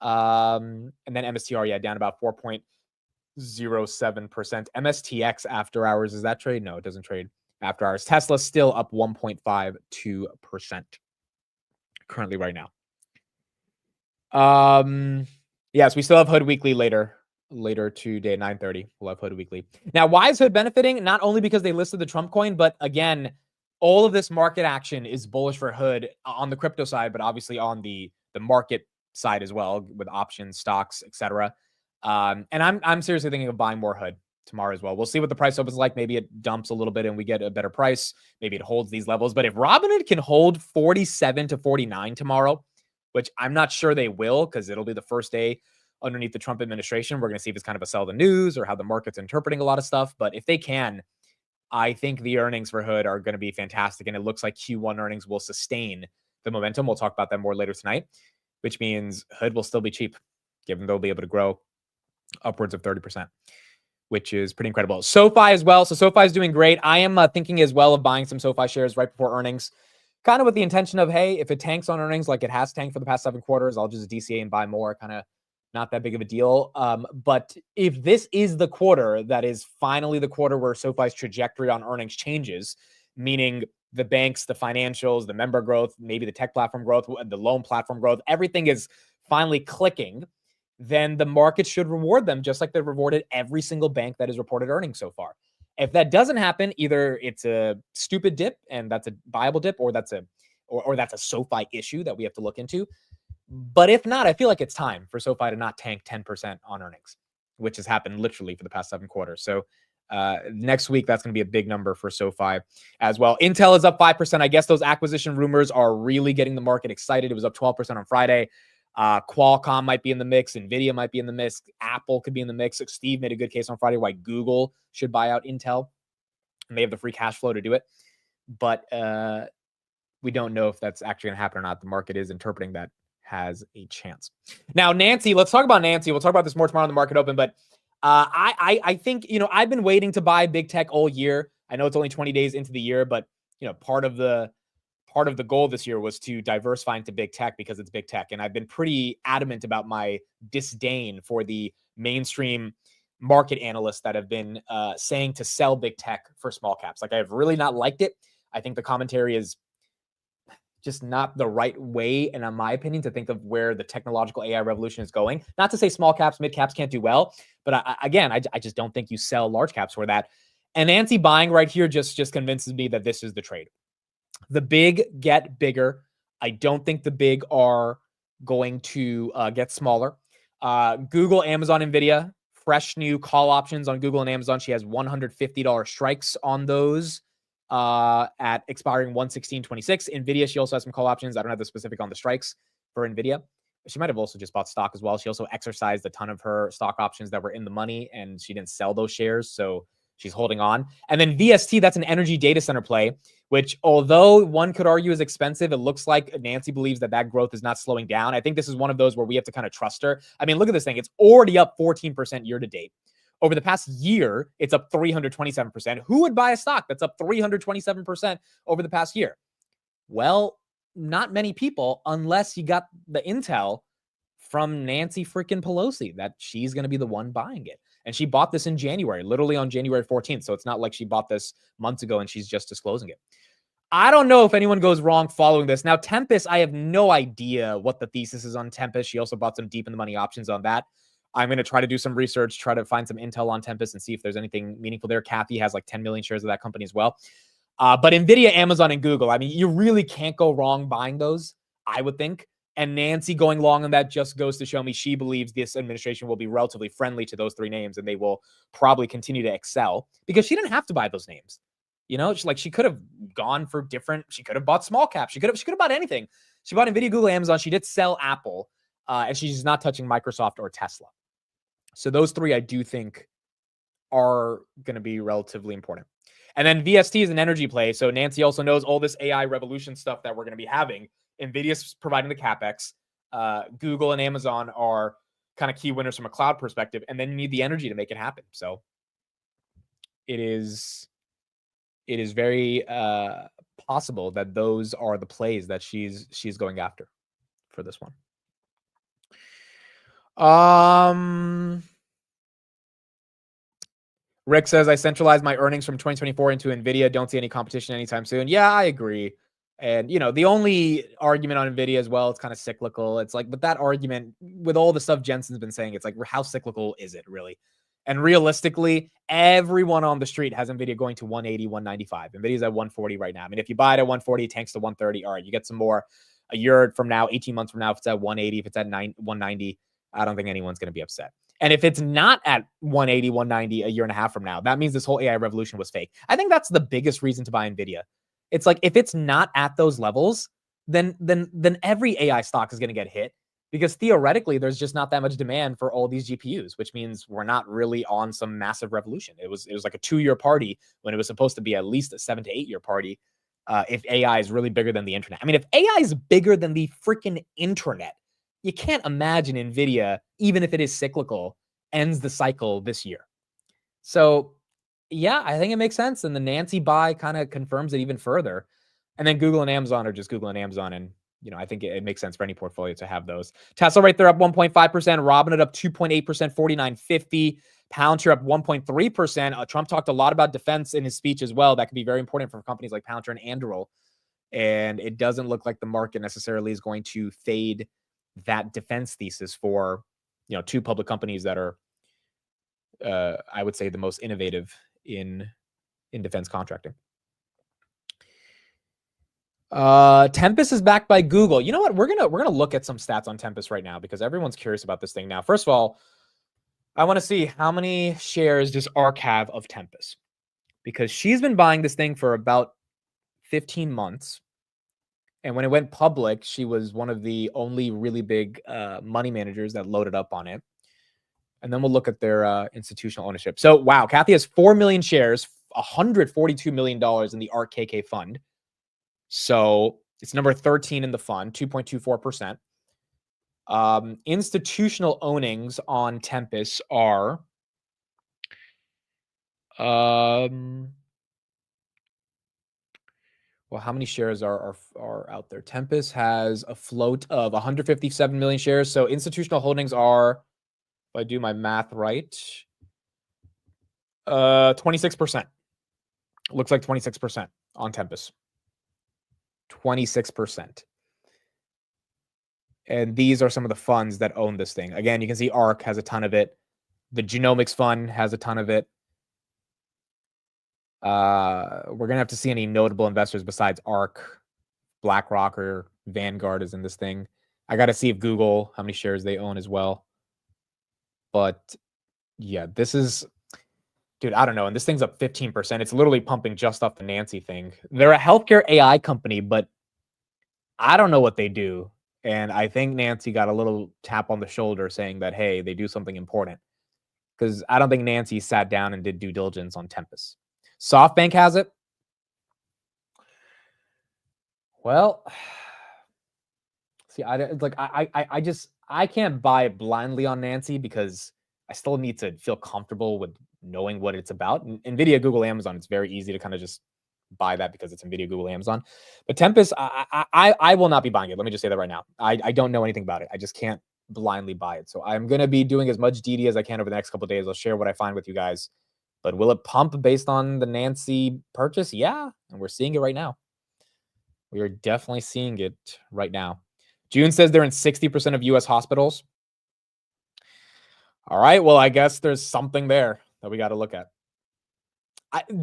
And then MSTR, down about 4.07%. MSTX after hours, does that trade? No, it doesn't trade after hours. Tesla still up 1.52% currently right now. Yes, we still have Hood Weekly later today, 9:30. We'll have Hood Weekly. Now, why is Hood benefiting? Not only because they listed the Trump coin, but again, all of this market action is bullish for Hood on the crypto side, but obviously on the market side as well with options, stocks, etc. And I'm seriously thinking of buying more Hood tomorrow as well. We'll see what the price opens like. Maybe it dumps a little bit and we get a better price. Maybe it holds these levels. But if Robinhood can hold 47 to 49 tomorrow, which I'm not sure they will because it'll be the first day underneath the Trump administration, we're going to see if it's kind of a sell the news or how the market's interpreting a lot of stuff. But if they can, I think the earnings for Hood are going to be fantastic. And it looks like Q1 earnings will sustain the momentum. We'll talk about that more later tonight, which means Hood will still be cheap, given they'll be able to grow upwards of 30%, which is pretty incredible. SoFi as well. So SoFi is doing great. I am thinking as well of buying some SoFi shares right before earnings, kind of with the intention of, hey, if it tanks on earnings like it has tanked for the past 7 quarters, I'll just DCA and buy more, kind of not that big of a deal. But if this is the quarter that is finally the quarter where SoFi's trajectory on earnings changes, meaning the banks, the financials, the member growth, maybe the tech platform growth, the loan platform growth, everything is finally clicking, then the market should reward them just like they've rewarded every single bank that has reported earnings so far. If that doesn't happen, either it's a stupid dip and that's a viable dip, or that's a SoFi issue that we have to look into. But if not, I feel like it's time for SoFi to not tank 10% on earnings, which has happened literally for the past 7 quarters. So next week, that's going to be a big number for SoFi as well. Intel is up 5%. I guess those acquisition rumors are really getting the market excited. It was up 12% on Friday. Qualcomm might be in the mix. NVIDIA might be in the mix. Apple could be in the mix. Steve made a good case on Friday why Google should buy out Intel. And they have the free cash flow to do it. But we don't know if that's actually going to happen or not. The market is interpreting that has a chance. Now, Nancy, let's talk about Nancy. We'll talk about this more tomorrow in the market open, but I think, I've been waiting to buy big tech all year. I know it's only 20 days into the year, but part of the goal this year was to diversify into big tech because it's big tech. And I've been pretty adamant about my disdain for the mainstream market analysts that have been saying to sell big tech for small caps. Like, I have really not liked it. I think the commentary is just not the right way, and in my opinion, to think of where the technological AI revolution is going. Not to say small caps, mid caps can't do well, but I just don't think you sell large caps for that. And Nancy buying right here just convinces me that this is the trade. The big get bigger. I don't think the big are going to get smaller. Google, Amazon, Nvidia, fresh new call options on Google and Amazon. She has $150 strikes on those at expiring 1/16/26. Nvidia, she also has some call options. I don't have the specific on the strikes for Nvidia. She might have also just bought stock as well. She also exercised a ton of her stock options that were in the money, and she didn't sell those shares, so she's holding on. And then VST, that's an energy data center play, which, although one could argue is expensive, it looks like Nancy believes that growth is not slowing down. I think this is one of those where we have to kind of trust her. I mean, look at this thing. It's already up 14% year to date. Over the past year, it's up 327%. Who would buy a stock that's up 327% over the past year? Well, not many people, unless you got the intel from Nancy freaking Pelosi that she's going to be the one buying it. And she bought this in January, literally on January 14th. So it's not like she bought this months ago and she's just disclosing it. I don't know if anyone goes wrong following this. Now, Tempest, I have no idea what the thesis is on Tempest. She also bought some deep in the money options on that. I'm going to try to do some research, try to find some intel on Tempest and see if there's anything meaningful there. Kathy has like 10 million shares of that company as well. But Nvidia, Amazon, and Google, I mean, you really can't go wrong buying those, I would think. And Nancy going long on that just goes to show me she believes this administration will be relatively friendly to those three names, and they will probably continue to excel because she didn't have to buy those names. She could have gone for different. She could have bought small caps. She could have bought anything. She bought Nvidia, Google, Amazon. She did sell Apple, and she's not touching Microsoft or Tesla. So those three, I do think, are going to be relatively important. And then VST is an energy play. So Nancy also knows all this AI revolution stuff that we're going to be having. NVIDIA's providing the CapEx. Google and Amazon are kind of key winners from a cloud perspective. And then you need the energy to make it happen. So it is very possible that those are the plays that she's going after for this one. Rick says, I centralized my earnings from 2024 into NVIDIA. Don't see any competition anytime soon. Yeah, I agree. And, the only argument on NVIDIA as well, it's kind of cyclical. It's like, but that argument with all the stuff Jensen's been saying, it's like, how cyclical is it really? And realistically, everyone on the street has NVIDIA going to 180, 195. NVIDIA's at 140 right now. I mean, if you buy it at 140, it tanks to 130. All right, you get some more a year from now, 18 months from now. If it's at 180, if it's at 190, I don't think anyone's going to be upset. And if it's not at 180, 190 a year and a half from now, that means this whole AI revolution was fake. I think that's the biggest reason to buy NVIDIA. It's like, if it's not at those levels, then every AI stock is going to get hit, because theoretically there's just not that much demand for all these GPUs, which means we're not really on some massive revolution. It was like a 2-year party when it was supposed to be at least a 7 to 8 year party. If AI is really bigger than the internet. I mean, if AI is bigger than the freaking internet, you can't imagine NVIDIA, even if it is cyclical, ends the cycle this year. So yeah, I think it makes sense. And the Nancy buy kind of confirms it even further. And then Google and Amazon are just Google and Amazon. And, I think it makes sense for any portfolio to have those. Tesla right there up 1.5%. Robinhood up 2.8%, 49.50. Palantir up 1.3%. Trump talked a lot about defense in his speech as well. That could be very important for companies like Palantir and Anduril. And it doesn't look like the market necessarily is going to fade that defense thesis for, two public companies that are, I would say, the most innovative in defense contracting. Tempest is backed by Google. You know what? We're gonna look at some stats on Tempest right now because everyone's curious about this thing now. First of all, I want to see how many shares does ARK have of Tempest, because she's been buying this thing for about 15 months. And when it went public, she was one of the only really big money managers that loaded up on it. And then we'll look at their institutional ownership. So, wow, Kathy has 4 million shares, $142 million in the ARK KK fund. So It's number 13 in the fund, 2.24%. Institutional ownings on Tempest are well, how many shares are out there? Tempest has a float of 157 million shares. So institutional holdings are, if I do my math right, 26%. Looks like 26% on Tempest. 26%. And these are some of the funds that own this thing. Again, you can see ARK has a ton of it. The Genomics Fund has a ton of it. We're going to have to see any notable investors besides ARK, BlackRock, or Vanguard is in this thing. I got to see if Google, how many shares they own as well. But yeah, this is, dude, I don't know. And this thing's up 15%. It's literally pumping just off the Nancy thing. They're a healthcare AI company, but I don't know what they do. And I think Nancy got a little tap on the shoulder saying that, hey, they do something important. Because I don't think Nancy sat down and did due diligence on Tempest. SoftBank has it. Well, see, I can't buy it blindly on Nancy because I still need to feel comfortable with knowing what it's about. NVIDIA, Google, Amazon, it's very easy to kind of just buy that because it's NVIDIA, Google, Amazon. But Tempest, I will not be buying it. Let me just say that right now. I don't know anything about it. I just can't blindly buy it. So I'm going to be doing as much DD as I can over the next couple of days. I'll share what I find with you guys. But will it pump based on the Nancy purchase? Yeah. And we're seeing it right now. We are definitely seeing it right now. June says they're in 60% of U.S. hospitals. All right. Well, I guess there's something there that we got to look at.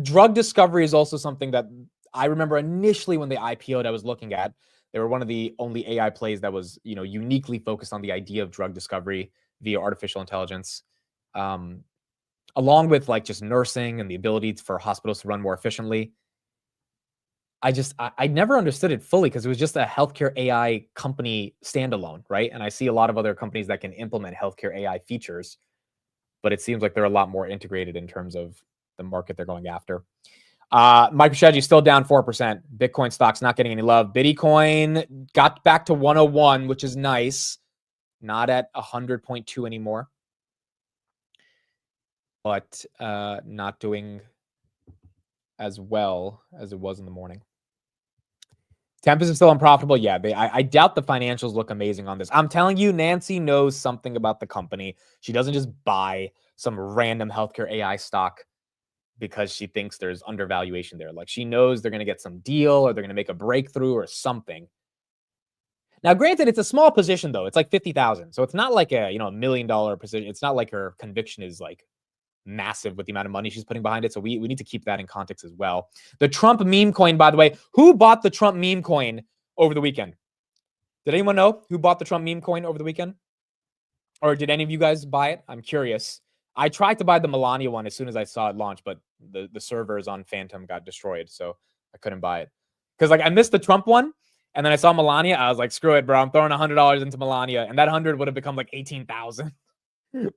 Drug discovery is also something that I remember initially when they IPO'd, I was looking at. They were one of the only AI plays that was, uniquely focused on the idea of drug discovery via artificial intelligence, along with like just nursing and the ability for hospitals to run more efficiently. I never understood it fully because it was just a healthcare AI company standalone, right? And I see a lot of other companies that can implement healthcare AI features, but it seems like they're a lot more integrated in terms of the market they're going after. MicroStrategy is still down 4%. Bitcoin stock's not getting any love. Bitcoin got back to 101, which is nice. Not at 100.2 anymore, but not doing as well as it was in the morning. Tempest is still unprofitable. Yeah, I doubt the financials look amazing on this. I'm telling you, Nancy knows something about the company. She doesn't just buy some random healthcare AI stock because she thinks there's undervaluation there. Like she knows they're going to get some deal or they're going to make a breakthrough or something. Now, granted, it's a small position though. It's like 50,000. So it's not like a, $1 million position. It's not like her conviction is like massive with the amount of money she's putting behind it. So we need to keep that in context as well. The Trump meme coin, by the way, who bought the Trump meme coin over the weekend? Did anyone know who bought the Trump meme coin over the weekend? Or did any of you guys buy it? I'm curious. I tried to buy the Melania one as soon as I saw it launch, but the servers on Phantom got destroyed, so I couldn't buy it. Because I missed the Trump one, and then I saw Melania. I was like, screw it, bro. I'm throwing $100 into Melania, and that 100 would have become like 18,000.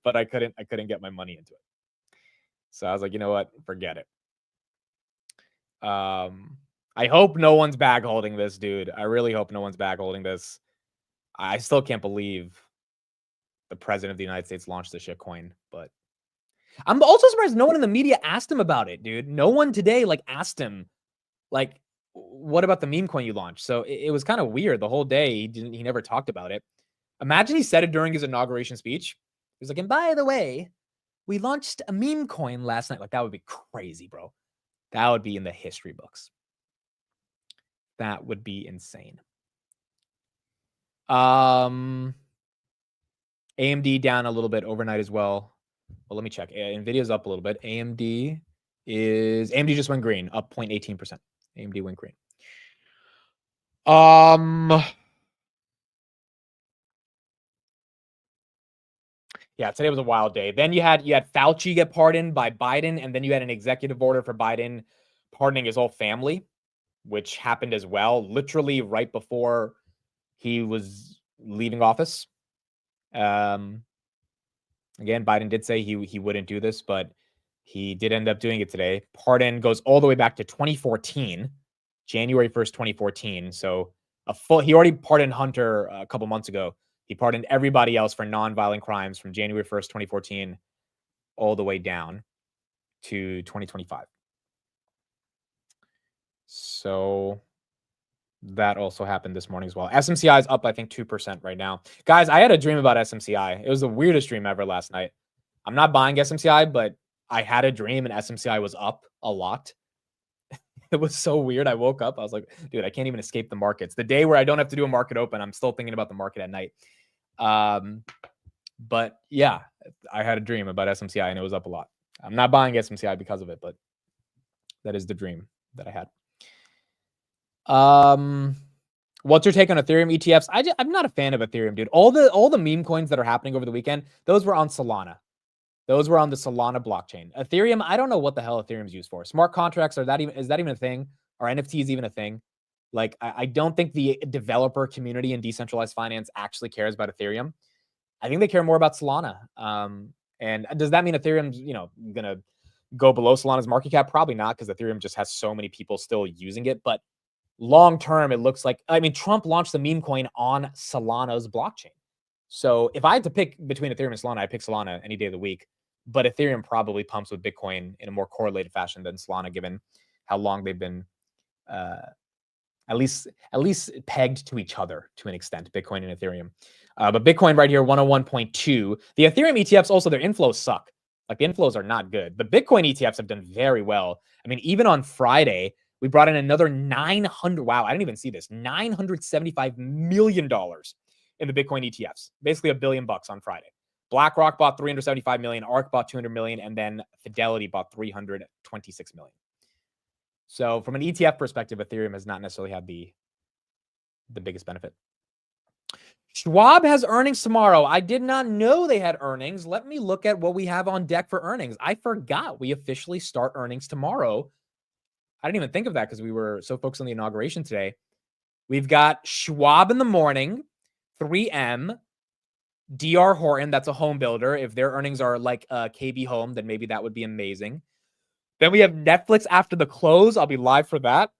But I couldn't get my money into it. So I was like, you know what? Forget it. I hope no one's bag holding this, dude. I really hope no one's bag holding this. I still can't believe the president of the United States launched the shitcoin, but I'm also surprised no one in the media asked him about it, dude. No one today asked him, what about the meme coin you launched? So it was kind of weird the whole day. He never talked about it. Imagine he said it during his inauguration speech. He was like, and by the way, we launched a meme coin last night. Like that would be crazy, bro. That would be in the history books. That would be insane. AMD down a little bit overnight as well. Well, let me check. NVIDIA's up a little bit. AMD just went green, up 0.18%. AMD went green. Yeah, today was a wild day. Then you had Fauci get pardoned by Biden, and then you had an executive order for Biden pardoning his whole family, which happened as well, literally right before he was leaving office. Again, Biden did say he wouldn't do this, but he did end up doing it today. Pardon goes all the way back to 2014, January 1st, 2014. So He already pardoned Hunter a couple months ago. He pardoned everybody else for non-violent crimes from January 1st, 2014, all the way down to 2025. So that also happened this morning as well. SMCI is up, I think, 2% right now. Guys, I had a dream about SMCI. It was the weirdest dream ever last night. I'm not buying SMCI, but I had a dream and SMCI was up a lot. It was so weird. I woke up. I was like, dude, I can't even escape the markets. The day where I don't have to do a market open, I'm still thinking about the market at night. But yeah, I had a dream about SMCI and it was up a lot. I'm not buying SMCI because of it, but that is the dream that I had. What's your take on Ethereum ETFs? I'm not a fan of Ethereum, dude. All the meme coins that are happening over the weekend, those were on Solana. Those were on the Solana blockchain. Ethereum, I don't know what the hell Ethereum's used for. Smart contracts, is that even a thing? Are NFTs even a thing? Like, I don't think the developer community in decentralized finance actually cares about Ethereum. I think they care more about Solana. And does that mean Ethereum's, gonna go below Solana's market cap? Probably not, because Ethereum just has so many people still using it. But long term, it looks like, Trump launched the meme coin on Solana's blockchain. So if I had to pick between Ethereum and Solana, I'd pick Solana any day of the week. But Ethereum probably pumps with Bitcoin in a more correlated fashion than Solana, given how long they've been at least pegged to each other to an extent, Bitcoin and Ethereum. But Bitcoin right here, 101.2. The Ethereum ETFs also, their inflows suck. Like, the inflows are not good. The Bitcoin ETFs have done very well. Even on Friday, we brought in another 900. Wow, I didn't even see this. $975 million in the Bitcoin ETFs. Basically $1 billion on Friday. BlackRock bought 375 million, ARK bought 200 million, and then Fidelity bought 326 million. So from an ETF perspective, Ethereum has not necessarily had the biggest benefit. Schwab has earnings tomorrow. I did not know they had earnings. Let me look at what we have on deck for earnings. I forgot we officially start earnings tomorrow. I didn't even think of that because we were so focused on the inauguration today. We've got Schwab in the morning, 3M, DR Horton, that's a home builder. If their earnings are like KB Home, then maybe that would be amazing. Then we have Netflix after the close. I'll be live for that.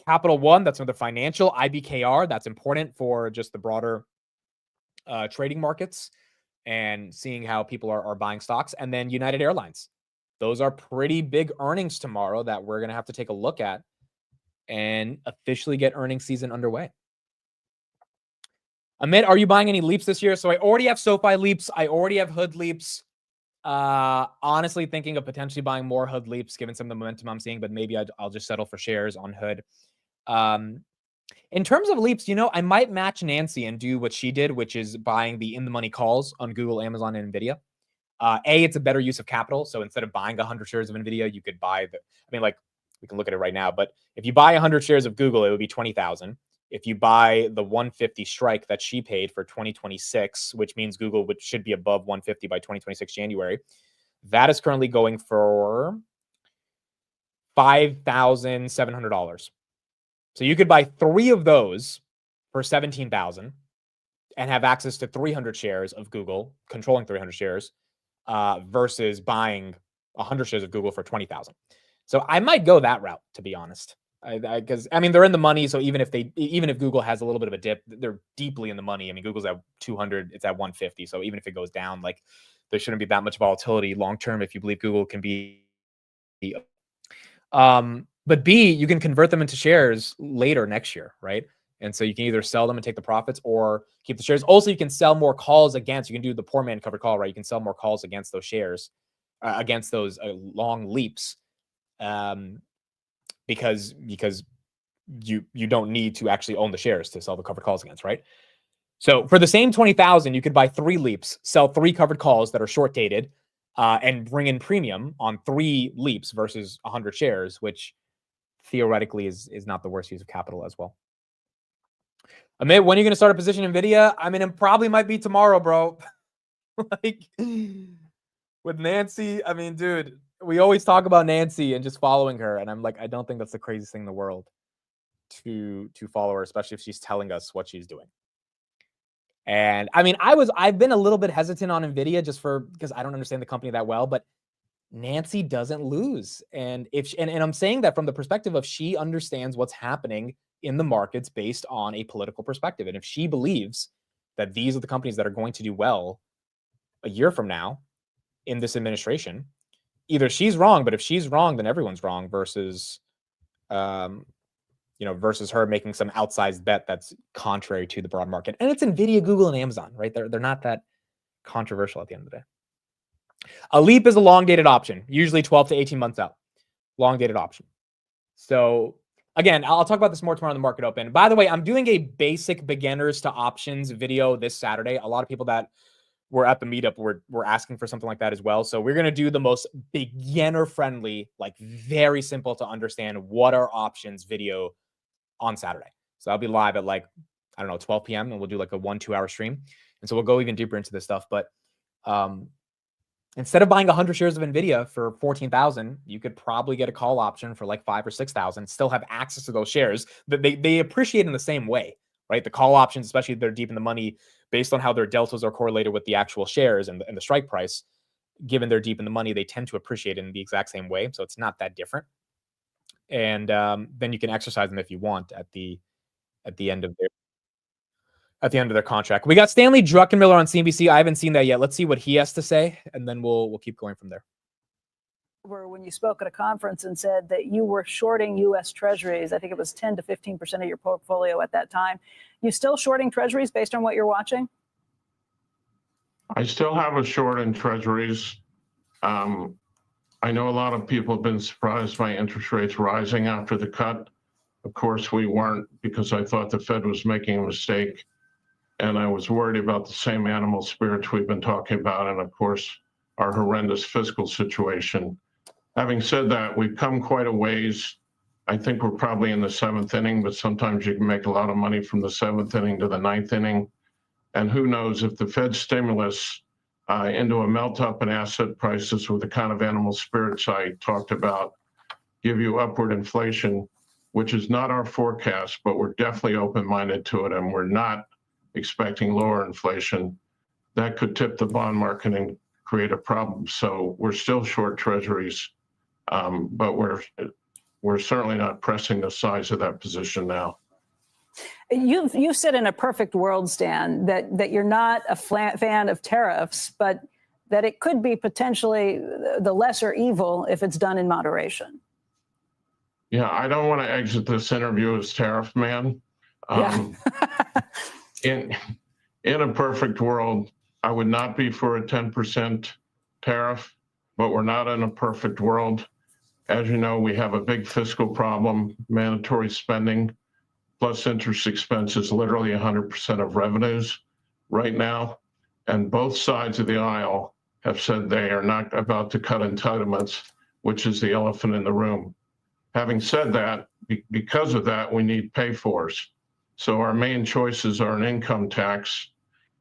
Capital One, that's another financial. IBKR, that's important for just the broader trading markets and seeing how people are buying stocks. And then United Airlines. Those are pretty big earnings tomorrow that we're going to have to take a look at and officially get earnings season underway. Amit, are you buying any leaps this year? So I already have SoFi leaps. I already have Hood leaps. Honestly thinking of potentially buying more Hood leaps given some of the momentum I'm seeing, but maybe I'll just settle for shares on Hood. In terms of leaps, I might match Nancy and do what she did, which is buying the in-the-money calls on Google, Amazon, and NVIDIA. It's a better use of capital. So instead of buying 100 shares of NVIDIA, you could buy we can look at it right now, but if you buy 100 shares of Google, it would be 20,000. If you buy the 150 strike that she paid for 2026, which means Google should be above 150 by 2026 January, that is currently going for $5,700. So you could buy 3 of those for $17,000 and have access to 300 shares of Google, controlling 300 shares, versus buying 100 shares of Google for $20,000. So I might go that route, to be honest. Because they're in the money, so even if Google has a little bit of a dip, they're deeply in the money. Google's at 200, it's at 150. So even if it goes down, there shouldn't be that much volatility long term if you believe Google can be. But B, you can convert them into shares later next year, right? And so you can either sell them and take the profits or keep the shares. Also, you can sell more calls against. You can do the poor man covered call, right? You can sell more calls against those shares, against those long leaps. Because you don't need to actually own the shares to sell the covered calls against, right? So for the same 20,000, you could buy 3 leaps, sell 3 covered calls that are short dated, and bring in premium on 3 leaps versus 100 shares, which theoretically is not the worst use of capital as well. Amit, when are you going to start a position in NVIDIA? It probably might be tomorrow, bro. With Nancy, dude, we always talk about Nancy and just following her. And I'm like, I don't think that's the craziest thing in the world to follow her, especially if she's telling us what she's doing. And I've been a little bit hesitant on NVIDIA because I don't understand the company that well, but Nancy doesn't lose. And I'm saying that from the perspective of she understands what's happening in the markets based on a political perspective. And if she believes that these are the companies that are going to do well a year from now in this administration, either she's wrong, but if she's wrong, then everyone's wrong versus, versus her making some outsized bet that's contrary to the broad market. And it's Nvidia, Google, and Amazon, right? They're not that controversial at the end of the day. A leap is a long dated option, usually 12 to 18 months out. Long dated option. So again, I'll talk about this more tomorrow in the market open. By the way, I'm doing a basic beginners to options video this Saturday. A lot of people that were at the meetup were asking for something like that as well. So we're going to do the most beginner friendly, like very simple to understand what are options video on Saturday. So I'll be live at 12 p.m. and we'll do like a 1-2 hour stream. And so we'll go even deeper into this stuff. But instead of buying 100 shares of Nvidia for 14,000, you could probably get a call option for like 5,000 or 6,000, still have access to those shares. That they appreciate in the same way, right? The call options, especially if they're deep in the money, based on how their deltas are correlated with the actual shares and the strike price, given they're deep in the money, they tend to appreciate it in the exact same way. So it's not that different. And then you can exercise them if you want at the end of their contract. We got Stanley Druckenmiller on CNBC. I haven't seen that yet. Let's see what he has to say, and then we'll keep going from there. When you spoke at a conference and said that you were shorting U.S. Treasuries, I think it was 10 to 15% of your portfolio at that time. You still shorting Treasuries based on what you're watching? I still have a short in Treasuries. I know a lot of people have been surprised by interest rates rising after the cut. Of course, we weren't, because I thought the Fed was making a mistake. And I was worried about the same animal spirits we've been talking about, and of course, our horrendous fiscal situation. Having said that, we've come quite a ways. I think we're probably in the 7th inning, but sometimes you can make a lot of money from the 7th inning to the 9th inning. And who knows, if the Fed stimulus into a melt up in asset prices with the kind of animal spirits I talked about, give you upward inflation, which is not our forecast, but we're definitely open-minded to it, and we're not expecting lower inflation, that could tip the bond market and create a problem. So we're still short Treasuries, but we're certainly not pressing the size of that position now. You've said in a perfect world, Stan, that you're not a fan of tariffs, but that it could be potentially the lesser evil if it's done in moderation. Yeah, I don't want to exit this interview as tariff man. In a perfect world, I would not be for a 10% tariff, but we're not in a perfect world. As you know, we have a big fiscal problem. Mandatory spending plus interest expense is literally 100% of revenues right now. And both sides of the aisle have said they are not about to cut entitlements, which is the elephant in the room. Having said that, because of that, we need pay-fors. So our main choices are an income tax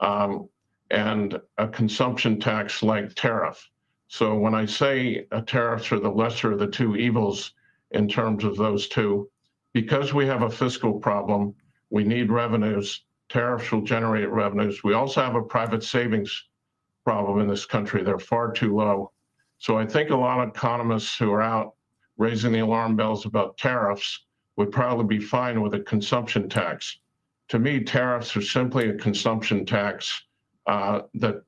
and a consumption tax like tariff. So when I say tariffs are the lesser of the two evils in terms of those two, because we have a fiscal problem, we need revenues. Tariffs will generate revenues. We also have a private savings problem in this country. They're far too low. So I think a lot of economists who are out raising the alarm bells about tariffs would probably be fine with a consumption tax. To me, tariffs are simply a consumption tax that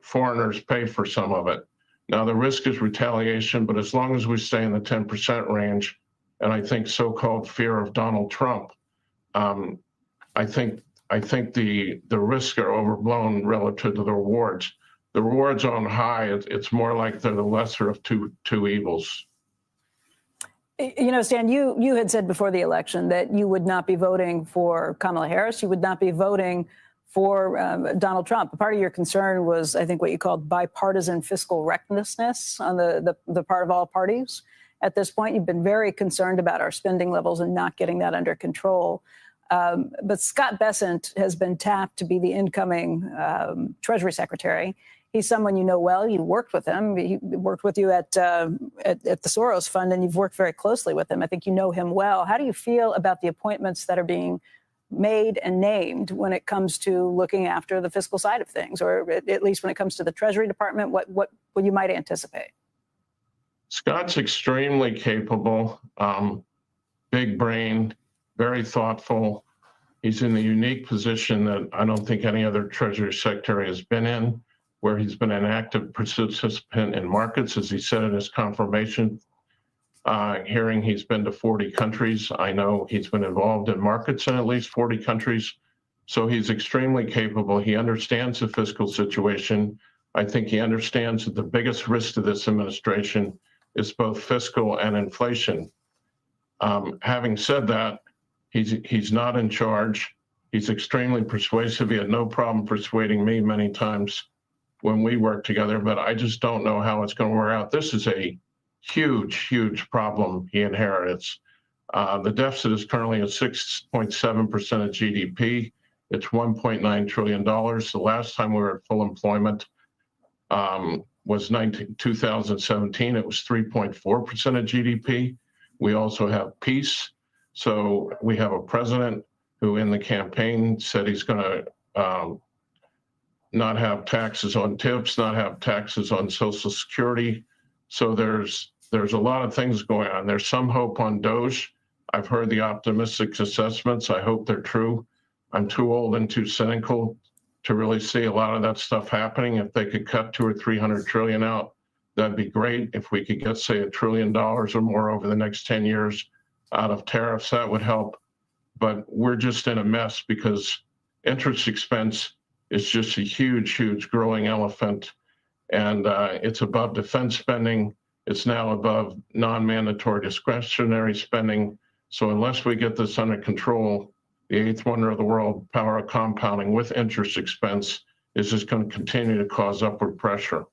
foreigners pay for some of it. Now, the risk is retaliation, but as long as we stay in the 10% range, and I think so-called fear of Donald Trump, I think the risks are overblown relative to the rewards. The rewards are on high. It's more like they're the lesser of two evils. You know, Stan, you had said before the election that you would not be voting for Kamala Harris. You would not be voting for Donald Trump. Part of your concern was, I think, what you called bipartisan fiscal recklessness on the part of all parties. At this point, you've been very concerned about our spending levels and not getting that under control. But Scott Bessent has been tapped to be the incoming Treasury Secretary. He's someone you know well. You worked with him. He worked with you at the Soros Fund, and you've worked very closely with him. I think you know him well. How do you feel about the appointments that are being made and named when it comes to looking after the fiscal side of things, or at least when it comes to the Treasury Department? What you might anticipate? Scott's extremely capable, big brain, very thoughtful. He's in the unique position that I don't think any other Treasury Secretary has been in, where he's been an active participant in markets. As he said in his confirmation hearing, he's been to 40 countries. I know he's been involved in markets in at least 40 countries. So he's extremely capable. He understands the fiscal situation. I think he understands that the biggest risk to this administration is both fiscal and inflation. Having said that, he's not in charge. He's extremely persuasive. He had no problem persuading me many times when we worked together, but I just don't know how it's going to work out. This is a huge, huge problem he inherits. The deficit is currently at 6.7% of GDP. It's $1.9 trillion. The last time we were at full employment was 2017. It was 3.4% of GDP. We also have peace. So we have a president who in the campaign said he's going to not have taxes on tips, not have taxes on Social Security. So there's a lot of things going on. There's some hope on Doge. I've heard the optimistic assessments. I hope they're true. I'm too old and too cynical to really see a lot of that stuff happening. If they could cut 200 or 300 trillion out, that'd be great. If we could get, say, $1 trillion or more over the next 10 years out of tariffs, that would help. But we're just in a mess because interest expense is just a huge, huge growing elephant. And it's above defense spending. It's now above non-mandatory discretionary spending. So unless we get this under control, the eighth wonder of the world, power of compounding with interest expense, is just going to continue to cause upward pressure.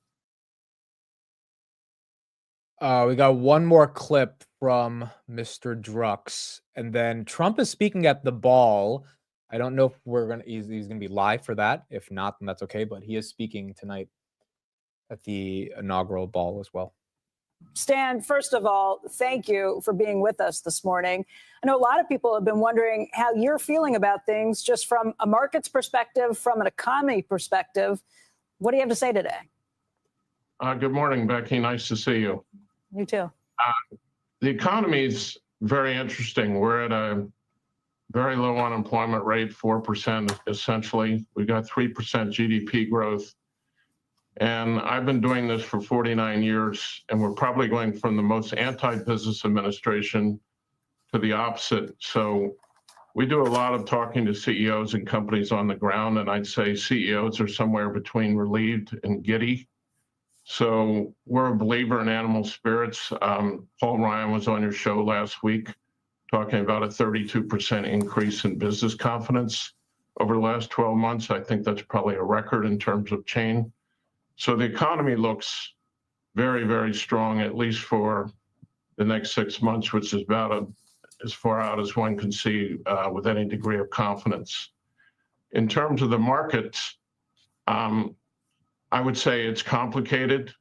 We got one more clip from Mr. Drux, and then Trump is speaking at the ball. I don't know if he's gonna be live for that. If not, then that's okay. But he is speaking tonight at the inaugural ball as well. Stan, first of all, thank you for being with us this morning. I know a lot of people have been wondering how you're feeling about things just from a markets perspective, from an economy perspective. What do you have to say today? Good morning, Becky. Nice to see you. You too. The economy is very interesting. We're at a very low unemployment rate, 4% essentially. We got 3% GDP growth. And I've been doing this for 49 years, and we're probably going from the most anti-business administration to the opposite. So we do a lot of talking to CEOs and companies on the ground, and I'd say CEOs are somewhere between relieved and giddy. So we're a believer in animal spirits. Paul Ryan was on your show last week talking about a 32% increase in business confidence over the last 12 months. I think that's probably a record in terms of change. So the economy looks very, very strong, at least for the next 6 months, which is about as far out as one can see with any degree of confidence. In terms of the markets, I would say it's complicated.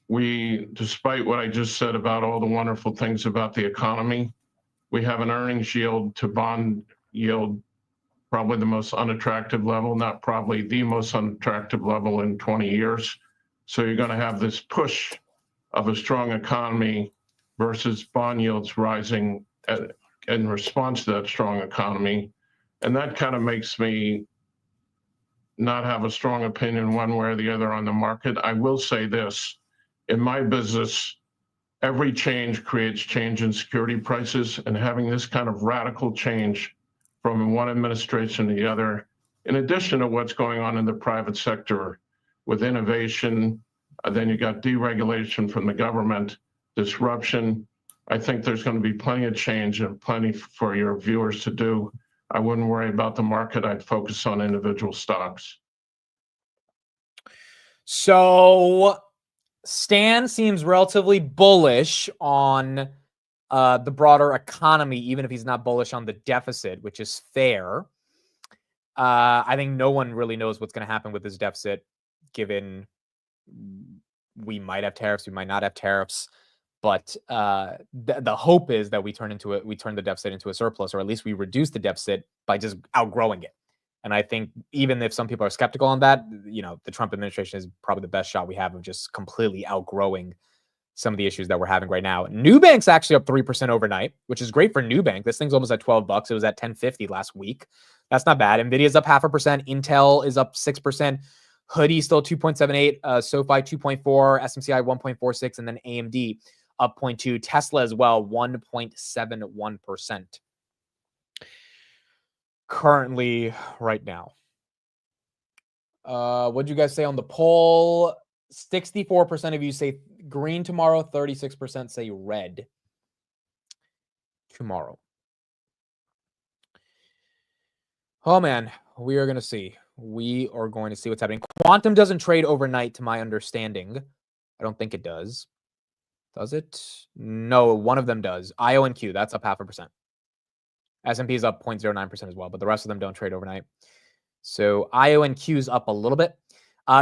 Despite what I just said about all the wonderful things about the economy, we have an earnings yield to bond yield, probably the most unattractive level, not probably the most unattractive level in 20 years. So you're going to have this push of a strong economy versus bond yields rising in response to that strong economy. And that kind of makes me not have a strong opinion one way or the other on the market. I will say this, in my business, every change creates change in security prices, and having this kind of radical change from one administration to the other, in addition to what's going on in the private sector with innovation, then you got deregulation from the government, disruption. I think there's going to be plenty of change and plenty for your viewers to do. I wouldn't worry about the market. I'd focus on individual stocks. So Stan seems relatively bullish on the broader economy, even if he's not bullish on the deficit, which is fair. I think no one really knows what's going to happen with this deficit, given we might have tariffs, we might not have tariffs. But the hope is that we turn the deficit into a surplus, or at least we reduce the deficit by just outgrowing it. And I think even if some people are skeptical on that, the Trump administration is probably the best shot we have of just completely outgrowing some of the issues that we're having right now. Nubank's actually up 3% overnight, which is great for Nubank. This thing's almost at $12. It was at $10.50 last week. That's not bad. Nvidia's up 0.5%. Intel is up 6%. Hoodie still 2.78. SoFi 2.4. SMCI 1.46. And then AMD up 0.2. Tesla as well, 1.71%. Currently, right now. What'd you guys say on the poll? 64% of you say green tomorrow. 36% say red tomorrow. Oh, man. We are going to see. We are going to see what's happening. Quantum doesn't trade overnight, to my understanding. I don't think it does. Does it? No, one of them does. IO and Q, that's up 0.5%. S&P is up 0.09% as well, but the rest of them don't trade overnight. So IO and Q's up a little bit.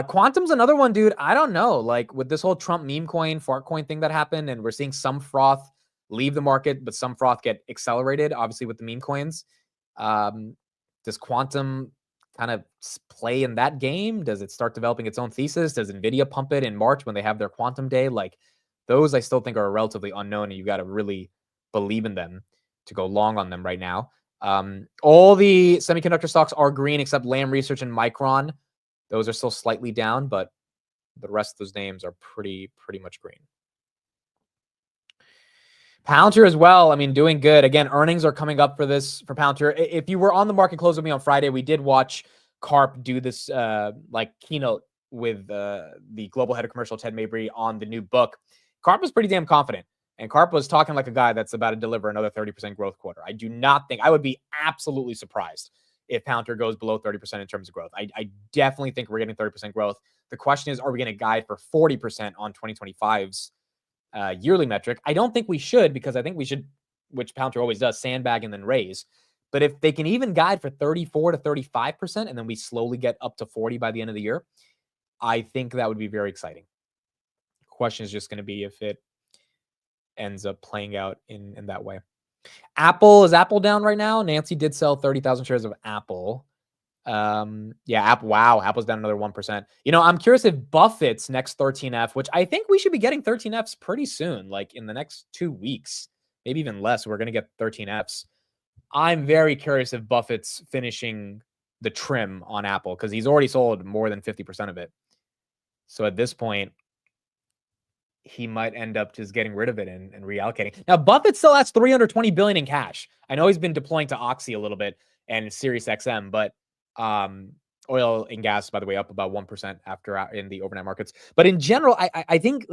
Quantum's another one, dude. I don't know. Like with this whole Trump meme coin, fart coin thing that happened, and we're seeing some froth leave the market, but some froth get accelerated, obviously, with the meme coins. Does Quantum kind of play in that game? Does it start developing its own thesis? Does NVIDIA pump it in March when they have their Quantum Day? Like those I still think are relatively unknown, and you got to really believe in them to go long on them right now. All the semiconductor stocks are green except Lam Research and Micron. Those are still slightly down, but the rest of those names are pretty much green. Palantir as well. I mean, doing good. Again, earnings are coming up for Palantir. If you were on the market close with me on Friday, we did watch Karp do this keynote with the global head of commercial, Ted Mabry, on the new book. Karp was pretty damn confident. And Karp was talking like a guy that's about to deliver another 30% growth quarter. I do not think, I would be absolutely surprised if Palantir goes below 30% in terms of growth. I definitely think we're getting 30% growth. The question is, are we going to guide for 40% on 2025's yearly metric? I don't think we should, because I think we should, which Palantir always does, sandbag and then raise. But if they can even guide for 34 to 35%, and then we slowly get up to 40 by the end of the year, I think that would be very exciting. The question is just going to be if it ends up playing out in that way. Apple, is Apple down right now? Nancy did sell 30,000 shares of Apple. Apple's down another 1%. I'm curious if Buffett's next 13F, which I think we should be getting 13Fs pretty soon, like in the next 2 weeks, maybe even less. We're going to get 13Fs. I'm very curious if Buffett's finishing the trim on Apple, because he's already sold more than 50% of it. So at this point, he might end up just getting rid of it and reallocating. Now, Buffett still has $320 billion in cash. I know he's been deploying to Oxy a little bit and Sirius XM, but oil and gas, by the way, up about 1% after in the overnight markets. But in general, I think,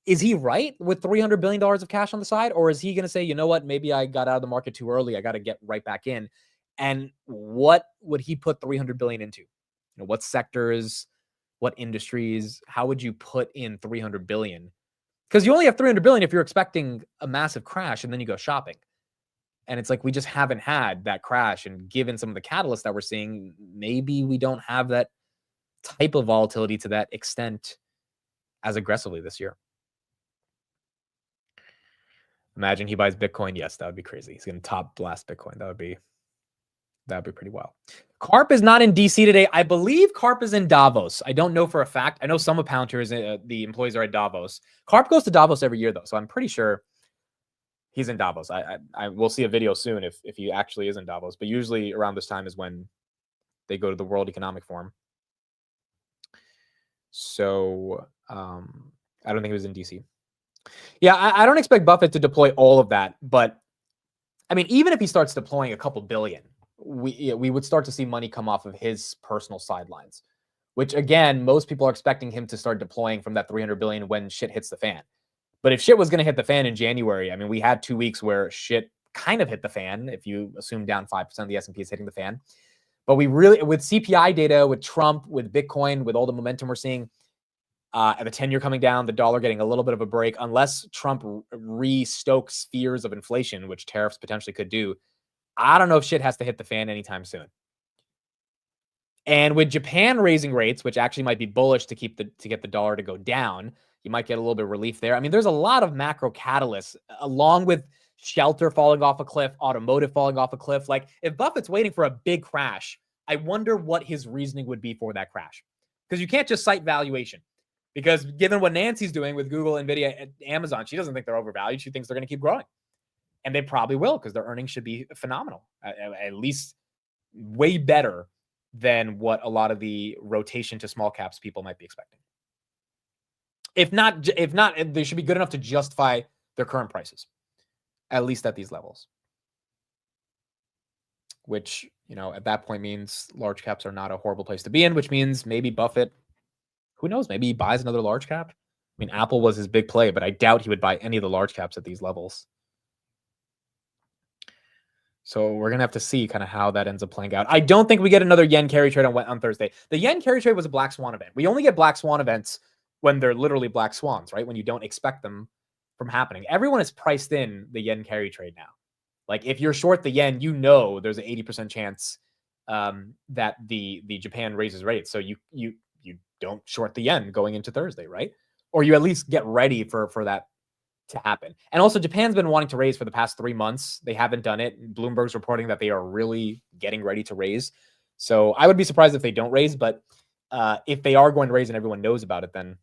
is he right with $300 billion of cash on the side? Or is he going to say, you know what, maybe I got out of the market too early. I got to get right back in. And what would he put $300 billion into? What sectors? What industries? How would you put in $300 billion? Because you only have $300 billion if you're expecting a massive crash and then you go shopping. And it's like we just haven't had that crash. And given some of the catalysts that we're seeing, maybe we don't have that type of volatility to that extent as aggressively this year. Imagine he buys Bitcoin. Yes, that would be crazy. He's going to top blast Bitcoin. That would be pretty wild. Karp is not in DC today. I believe Karp is in Davos. I don't know for a fact. I know some of Palantir's the employees are at Davos. Karp goes to Davos every year though, so I'm pretty sure he's in Davos. I will see a video soon if he actually is in Davos. But usually around this time is when they go to the World Economic Forum. So I don't think he was in DC. Yeah, I don't expect Buffett to deploy all of that, but I mean, even if he starts deploying a couple billion, we would start to see money come off of his personal sidelines, which again, most people are expecting him to start deploying from that 300 billion when shit hits the fan. But if shit was going to hit the fan in January, I mean, we had 2 weeks where shit kind of hit the fan. If you assume down 5%, the S&P is hitting the fan. But we really, with CPI data, with Trump, with Bitcoin, with all the momentum we're seeing, and the 10-year coming down, the dollar getting a little bit of a break, unless Trump re-stokes fears of inflation, which tariffs potentially could do, I don't know if shit has to hit the fan anytime soon. And with Japan raising rates, which actually might be bullish to get the dollar to go down, you might get a little bit of relief there. I mean, there's a lot of macro catalysts, along with shelter falling off a cliff, automotive falling off a cliff. Like, if Buffett's waiting for a big crash, I wonder what his reasoning would be for that crash. Because you can't just cite valuation. Because given what Nancy's doing with Google, Nvidia, and Amazon, she doesn't think they're overvalued. She thinks they're going to keep growing. And they probably will, because their earnings should be phenomenal, at least way better than what a lot of the rotation to small caps people might be expecting. If not, they should be good enough to justify their current prices, at least at these levels. Which, at that point means large caps are not a horrible place to be in, which means maybe Buffett, who knows, maybe he buys another large cap. I mean, Apple was his big play, but I doubt he would buy any of the large caps at these levels. So we're going to have to see kind of how that ends up playing out. I don't think we get another yen carry trade on Thursday. The yen carry trade was a black swan event. We only get black swan events when they're literally black swans, right? When you don't expect them from happening. Everyone is priced in the yen carry trade now. Like if you're short the yen, there's an 80% chance that the Japan raises rates. So you don't short the yen going into Thursday, right? Or you at least get ready for that to happen. And also Japan's been wanting to raise for the past 3 months. They haven't done it. Bloomberg's reporting that they are really getting ready to raise. So I would be surprised if they don't raise, but if they are going to raise and everyone knows about it, then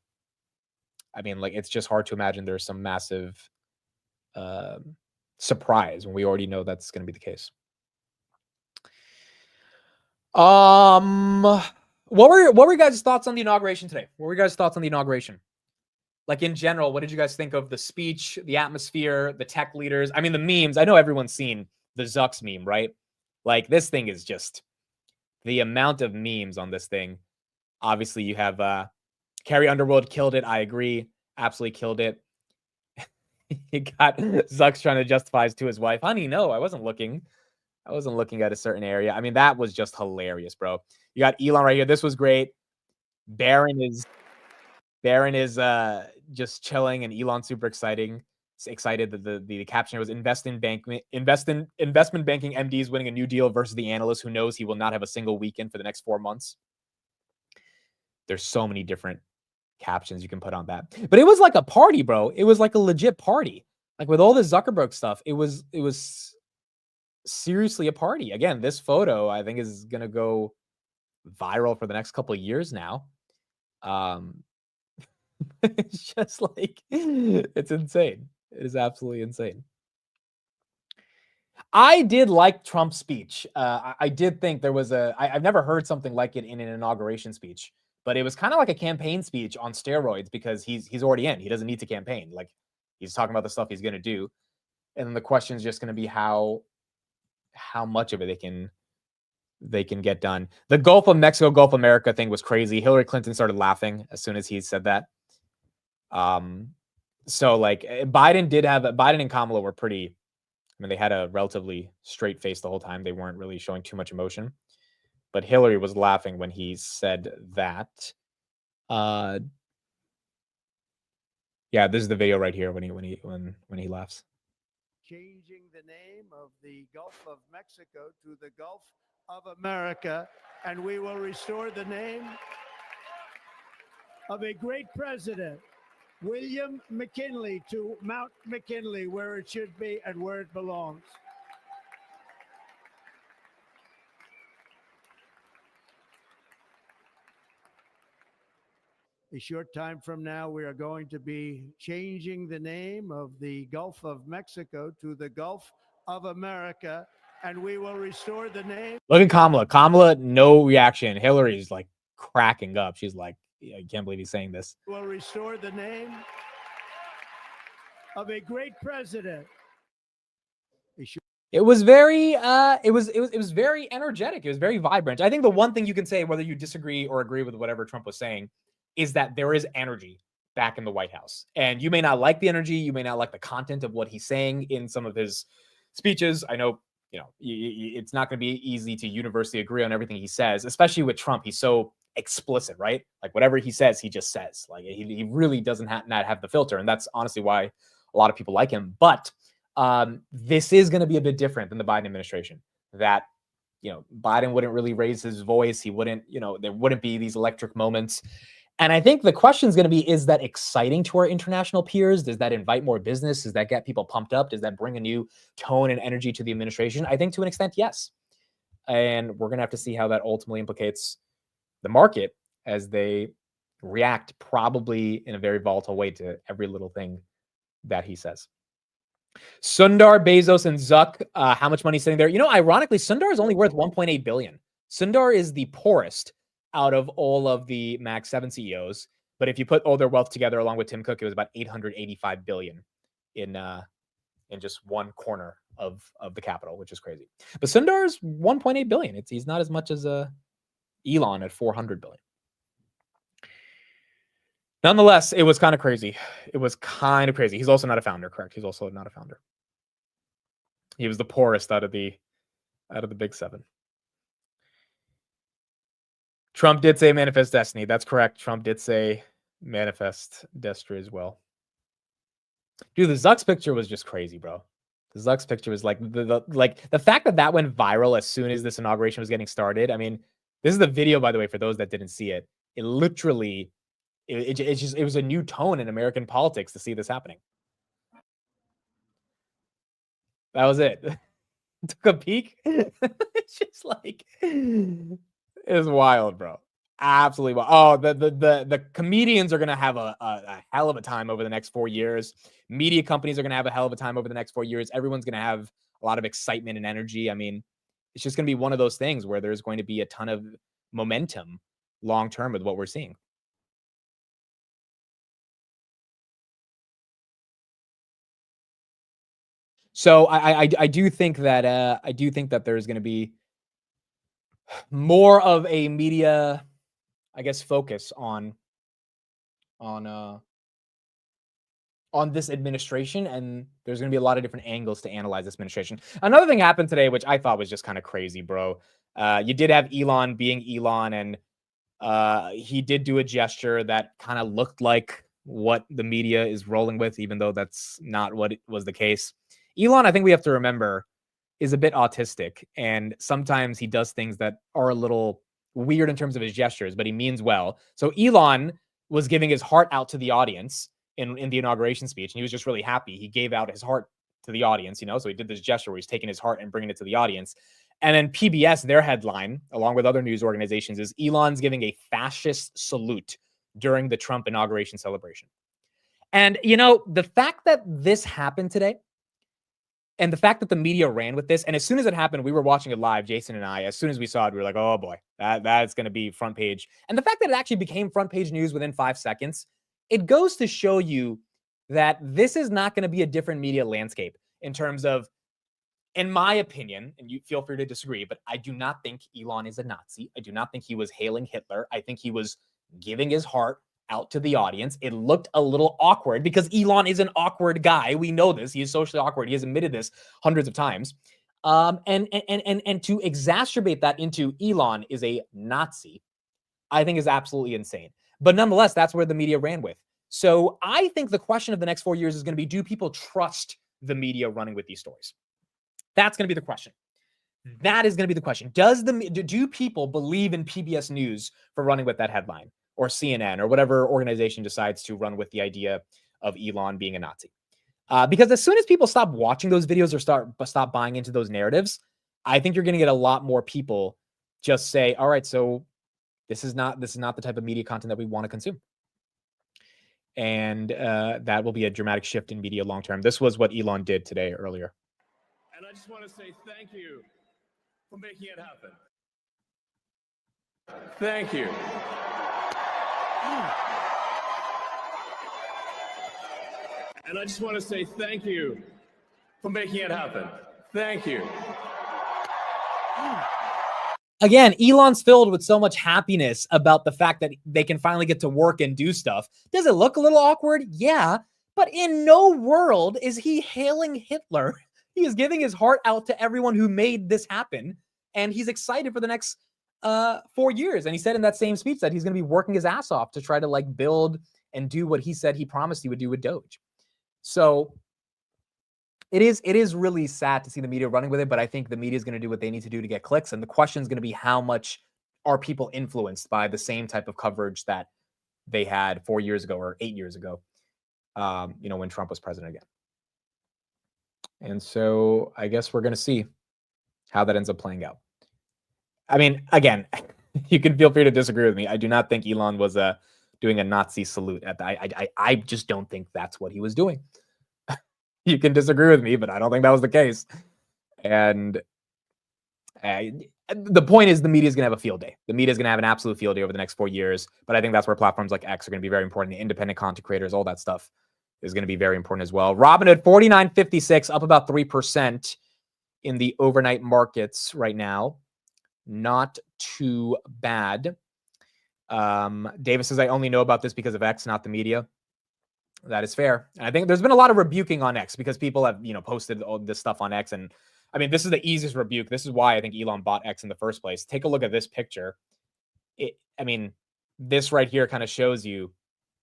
I mean, like, it's just hard to imagine there's some massive surprise when we already know that's going to be the case. What were your guys' thoughts on the inauguration today? What were your guys' thoughts on the inauguration? Like in general, what did you guys think of the speech, the atmosphere, the tech leaders? I mean, the memes. I know everyone's seen the Zucks meme, right? Like this thing is just the amount of memes on this thing. Obviously, you have Carrie Underwood killed it. I agree. Absolutely killed it. You got Zucks trying to justify to his wife. Honey, no, I wasn't looking. I wasn't looking at a certain area. I mean, that was just hilarious, bro. You got Elon right here. This was great. Barron is just chilling, and Elon super excited that the caption was investment banking MDs winning a new deal versus the analyst who knows he will not have a single weekend for the next 4 months. There's so many different captions you can put on that. But it was like a party, bro. It was like a legit party. Like with all the Zuckerberg stuff, it was seriously a party. Again, this photo I think is going to go viral for the next couple of years now. It's just like, it's insane. It is absolutely insane. I did like Trump's speech. I did think there was I've never heard something like it in an inauguration speech, but it was kind of like a campaign speech on steroids because he's already in. He doesn't need to campaign. Like he's talking about the stuff he's going to do. And then the question is just going to be how much of it they can get done. The Gulf of Mexico, Gulf of America thing was crazy. Hillary Clinton started laughing as soon as he said that. So like Biden and Kamala were pretty, I mean, they had a relatively straight face the whole time. They weren't really showing too much emotion, but Hillary was laughing when he said that. Yeah, this is the video right here when he laughs. Changing the name of the Gulf of Mexico to the Gulf of America, and we will restore the name of a great president, William McKinley, to Mount McKinley, where it should be and where it belongs. A short time from now, we are going to be changing the name of the Gulf of Mexico to the Gulf of America, and we will restore the name. Look at Kamala. Kamala, no reaction. Hillary's like cracking up. She's like, I can't believe he's saying this. We'll restore the name of a great president. It was very it was very energetic. It was very vibrant. I think the one thing you can say, whether you disagree or agree with whatever Trump was saying, is that there is energy back in the White House. And you may not like the energy, you may not like the content of what he's saying in some of his speeches. I know, it's not going to be easy to universally agree on everything he says, especially with Trump. He's so explicit, right? Like whatever he says, he just says. Like he really doesn't not have the filter, and that's honestly why a lot of people like him. But this is going to be a bit different than the Biden administration. That Biden wouldn't really raise his voice. He wouldn't, there wouldn't be these electric moments. And I think the question is going to be, is that exciting to our international peers? Does that invite more business? Does that get people pumped up? Does that bring a new tone and energy to the administration? I think to an extent, yes. And we're going to have to see how that ultimately implicates the market as they react probably in a very volatile way to every little thing that he says. Sundar, Bezos, and Zuck, how much money is sitting there? You know, ironically, Sundar is only worth 1.8 billion. Sundar is the poorest out of all of the Mag 7 CEOs. But if you put all their wealth together along with Tim Cook, it was about 885 billion in just one corner of the capital, which is crazy. But Sundar is 1.8 billion. He's not as much as Elon at 400 billion. Nonetheless, it was kind of crazy. It was kind of crazy. He's also not a founder, correct? He's also not a founder. He was the poorest out of the big seven. Trump did say manifest destiny. That's correct. Trump did say manifest destiny as well. Dude, the Zuck's picture was just crazy, bro. The Zuck's picture was like the fact that went viral as soon as this inauguration was getting started. I mean, this is the video, by the way, for those that didn't see it. It literally, it was a new tone in American politics to see this happening. That was it. Took a peek. It's just like, it was wild, bro. Absolutely wild. Oh, the comedians are gonna have a hell of a time over the next 4 years. Media companies are gonna have a hell of a time over the next 4 years. Everyone's gonna have a lot of excitement and energy. I mean, it's just gonna be one of those things where there's going to be a ton of momentum long term with what we're seeing. So I do think that there's going to be more of a media, I guess, focus on this administration, and there's going to be a lot of different angles to analyze this administration. Another thing happened today, which I thought was just kind of crazy, bro. You did have Elon being Elon, and he did do a gesture that kind of looked like what the media is rolling with, even though that's not what was the case. Elon, I think we have to remember, is a bit autistic, and sometimes he does things that are a little weird in terms of his gestures, but he means well. So Elon was giving his heart out to the audience in the inauguration speech, and he was just really happy. He gave out his heart to the audience, so he did this gesture where he's taking his heart and bringing it to the audience. And then PBS, their headline, along with other news organizations, is Elon's giving a fascist salute during the Trump inauguration celebration. And, the fact that this happened today, and the fact that the media ran with this, and as soon as it happened, we were watching it live, Jason and I. As soon as we saw it, we were like, oh boy, that's going to be front page. And the fact that it actually became front page news within 5 seconds, it goes to show you that this is not going to be a different media landscape in terms of, in my opinion, and you feel free to disagree, but I do not think Elon is a Nazi. I do not think he was hailing Hitler. I think he was giving his heart out to the audience. It looked a little awkward because Elon is an awkward guy. We know this. He is socially awkward. He has admitted this hundreds of times. And to exacerbate that into Elon is a Nazi, I think is absolutely insane. But nonetheless, that's where the media ran with. So I think the question of the next 4 years is going to be, do people trust the media running with these stories? That's going to be the question. That is going to be the question. Do people believe in PBS News for running with that headline, or CNN, or whatever organization decides to run with the idea of Elon being a Nazi? Because as soon as people stop watching those videos or stop buying into those narratives, I think you're going to get a lot more people just say, all right, so this is not the type of media content that we want to consume. And that will be a dramatic shift in media long term. This was what Elon did today earlier. And I just want to say thank you for making it happen. Thank you. And I just want to say thank you for making it happen. Thank you. Again, Elon's filled with so much happiness about the fact that they can finally get to work and do stuff. Does it look a little awkward? Yeah, but in no world is he hailing Hitler. He is giving his heart out to everyone who made this happen, and he's excited for the next 4 years. And he said in that same speech that he's going to be working his ass off to try to build and do what he said he promised he would do with Doge. So it is really sad to see the media running with it, but I think the media is going to do what they need to do to get clicks. And the question is going to be, how much are people influenced by the same type of coverage that they had 4 years ago or 8 years ago, when Trump was president again. And so I guess we're going to see how that ends up playing out. I mean, again, you can feel free to disagree with me. I do not think Elon was a doing a Nazi salute at the, I just don't think that's what he was doing. You can disagree with me, but I don't think that was the case. And the point is the media is going to have a field day. The media is going to have an absolute field day over the next 4 years. But I think that's where platforms like X are going to be very important. The independent content creators, all that stuff is going to be very important as well. Robinhood 49.56, up about 3% in the overnight markets right now. Not too bad. Davis says, I only know about this because of X, not the media. That is fair. And I think there's been a lot of rebuking on X because people have, posted all this stuff on X. And I mean, this is the easiest rebuke. This is why I think Elon bought X in the first place. Take a look at this picture. This right here kind of shows you,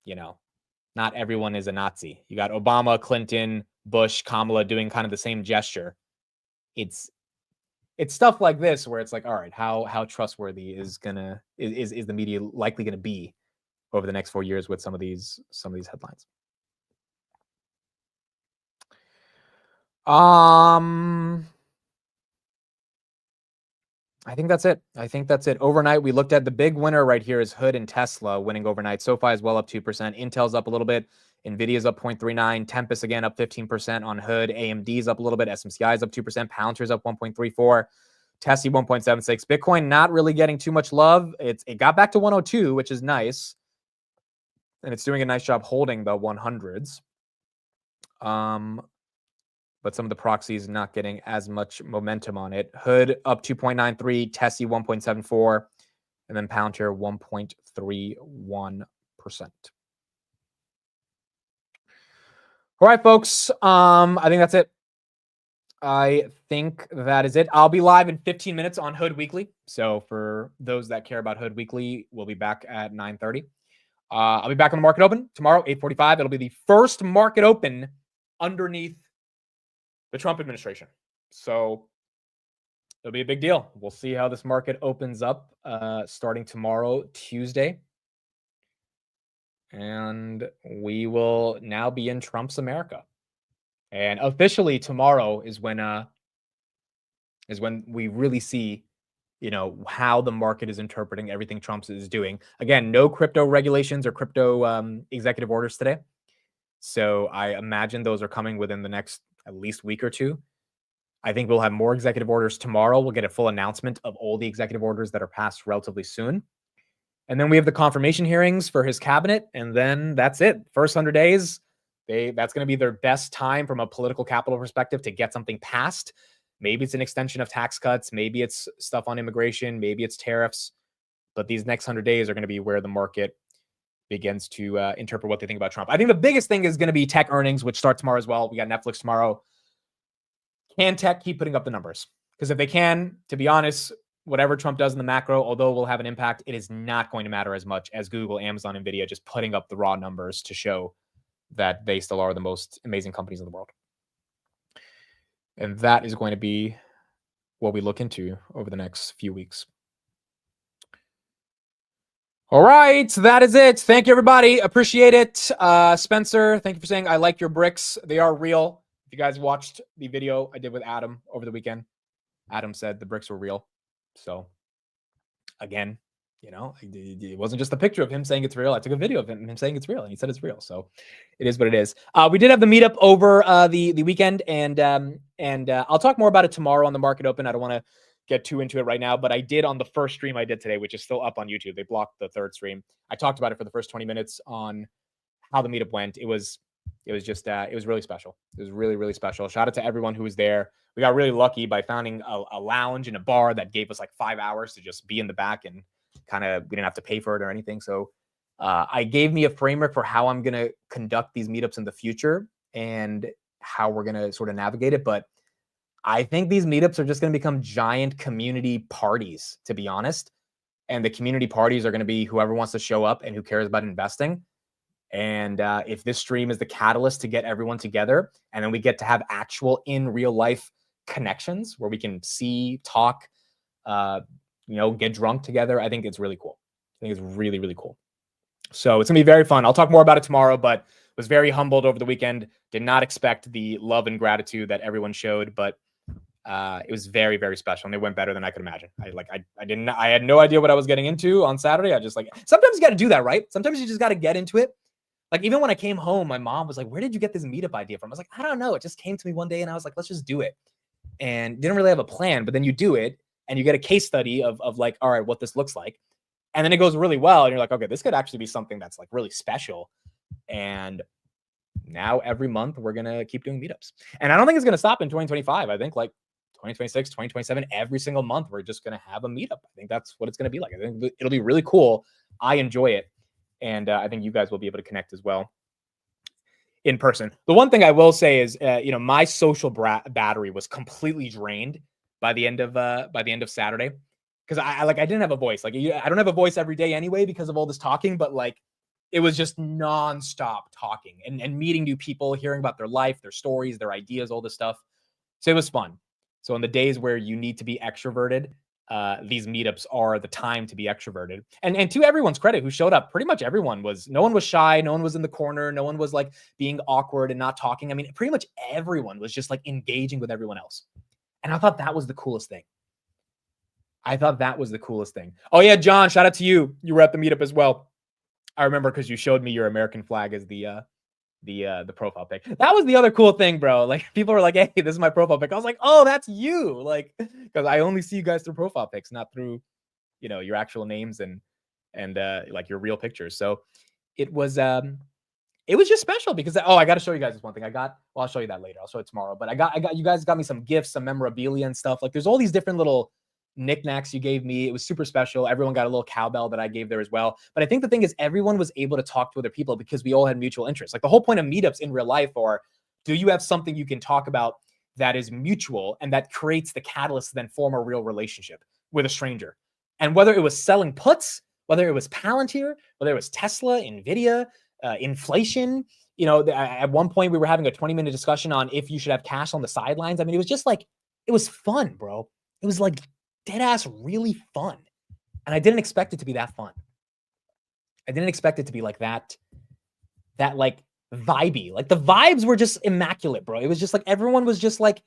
not everyone is a Nazi. You got Obama, Clinton, Bush, Kamala doing kind of the same gesture. It's stuff like this where it's like, all right, how trustworthy is the media likely gonna be over the next 4 years with some of these headlines? I think that's it. Overnight, we looked at the big winner right here is Hood and Tesla winning overnight. SoFi is well up 2%. Intel's up a little bit. Nvidia's up 0.39. Tempest again up 15% on Hood. AMD's up a little bit. SMCI is up 2%. Palantir's up 1.34. Tesla 1.76. Bitcoin not really getting too much love. It got back to 102, which is nice. And it's doing a nice job holding the 100s. But some of the proxies not getting as much momentum on it. Hood up 2.93, Tessie 1.74, and then Palantir 1.31%. All right, folks. I think that's it. I think that is it. I'll be live in 15 minutes on Hood Weekly. So for those that care about Hood Weekly, we'll be back at 9:30. I'll be back on the market open tomorrow, 8:45. It'll be the first market open underneath the Trump administration. So it'll be a big deal. We'll see how this market opens up starting tomorrow, Tuesday. And we will now be in Trump's America. And officially tomorrow is when we really see, how the market is interpreting everything Trump is doing. Again, no crypto regulations or crypto executive orders today. So I imagine those are coming within the next at least week or two. I think we'll have more executive orders tomorrow. We'll get a full announcement of all the executive orders that are passed relatively soon. And then we have the confirmation hearings for his cabinet. And then that's it. First 100 days, that's going to be their best time from a political capital perspective to get something passed. Maybe it's an extension of tax cuts. Maybe it's stuff on immigration. Maybe it's tariffs. But these next 100 days are going to be where the market begins to interpret what they think about Trump. I think the biggest thing is going to be tech earnings, which start tomorrow as well. We got Netflix tomorrow. Can tech keep putting up the numbers? Because if they can, to be honest, whatever Trump does in the macro, although it will have an impact, it is not going to matter as much as Google, Amazon, Nvidia just putting up the raw numbers to show that they still are the most amazing companies in the world. And that is going to be what we look into over the next few weeks. All right, that is it. Thank you, everybody. Appreciate it. Spencer, thank you for saying I like your bricks. They are real. If you guys watched the video I did with Adam over the weekend, Adam said the bricks were real. So, again, it wasn't just a picture of him saying it's real. I took a video of him saying it's real, and he said it's real. So, it is what it is. We did have the meetup over the weekend, and I'll talk more about it tomorrow on the market open. I don't want to get too into it right now, but I did on the first stream I did today, which is still up on YouTube. They blocked the third stream. I talked about it for the first 20 minutes on how the meetup went. It was just it was really special. It was really, really special. Shout out to everyone who was there. We got really lucky by finding a lounge and a bar that gave us like 5 hours to just be in the back, and we didn't have to pay for it or anything. So I gave me a framework for how I'm going to conduct these meetups in the future and how we're going to sort of navigate it. But I think these meetups are just going to become giant community parties, to be honest. And the community parties are going to be whoever wants to show up and who cares about investing. And if this stream is the catalyst to get everyone together, and then we get to have actual in real life connections where we can see, talk, get drunk together, I think it's really cool. I think it's really, really cool. So it's going to be very fun. I'll talk more about it tomorrow, but was very humbled over the weekend. Did not expect the love and gratitude that everyone showed, but It was very, very special, and it went better than I could imagine. I had no idea what I was getting into on Saturday. I just sometimes you got to do that, right? Sometimes you just got to get into it. Like, even when I came home, my mom was like, "Where did you get this meetup idea from?" I was like, "I don't know. It just came to me one day, and I was like, let's just do it." And didn't really have a plan, but then you do it, and you get a case study of like, all right, what this looks like, and then it goes really well, and you're like, okay, this could actually be something that's like really special. And now every month we're gonna keep doing meetups, and I don't think it's gonna stop in 2025. I think like 2026, 2027, every single month we're just gonna have a meetup. I think that's what it's gonna be like. I think it'll be really cool. I enjoy it. And I think you guys will be able to connect as well in person. The one thing I will say is, my social battery was completely drained by the end of Saturday, because I didn't have a voice. Like, I don't have a voice every day anyway because of all this talking, but like, it was just nonstop talking and meeting new people, hearing about their life, their stories, their ideas, all this stuff. So it was fun. So on the days where you need to be extroverted, these meetups are the time to be extroverted. And to everyone's credit who showed up, pretty much everyone no one was shy. No one was in the corner. No one was like being awkward and not talking. I mean, pretty much everyone was just like engaging with everyone else. And I thought that was the coolest thing. Oh yeah, John, shout out to you. You were at the meetup as well. I remember because you showed me your American flag as the profile pic. That was the other cool thing, bro. Like, people were like, "Hey, this is my profile pic." I was like, "Oh, that's you!" Like, because I only see you guys through profile pics, not through, your actual names and like your real pictures. So it was just special because I got to show you guys this one thing. I'll show you that later. I'll show it tomorrow. But I got you guys got me some gifts, some memorabilia and stuff. Like, there's all these different little knickknacks you gave me. It was super special. Everyone got a little cowbell that I gave there as well. But I think the thing is, everyone was able to talk to other people because we all had mutual interests. Like, the whole point of meetups in real life are, do you have something you can talk about that is mutual and that creates the catalyst to then form a real relationship with a stranger? And whether it was selling puts, whether it was Palantir, whether it was Tesla, Nvidia, inflation, at one point we were having a 20-minute discussion on if you should have cash on the sidelines. I mean, it was just like, it was fun, bro. It was like dead ass really fun. And I didn't expect it to be that fun. I didn't expect it to be like that like vibey. Like, the vibes were just immaculate, bro. It was just like everyone was just like,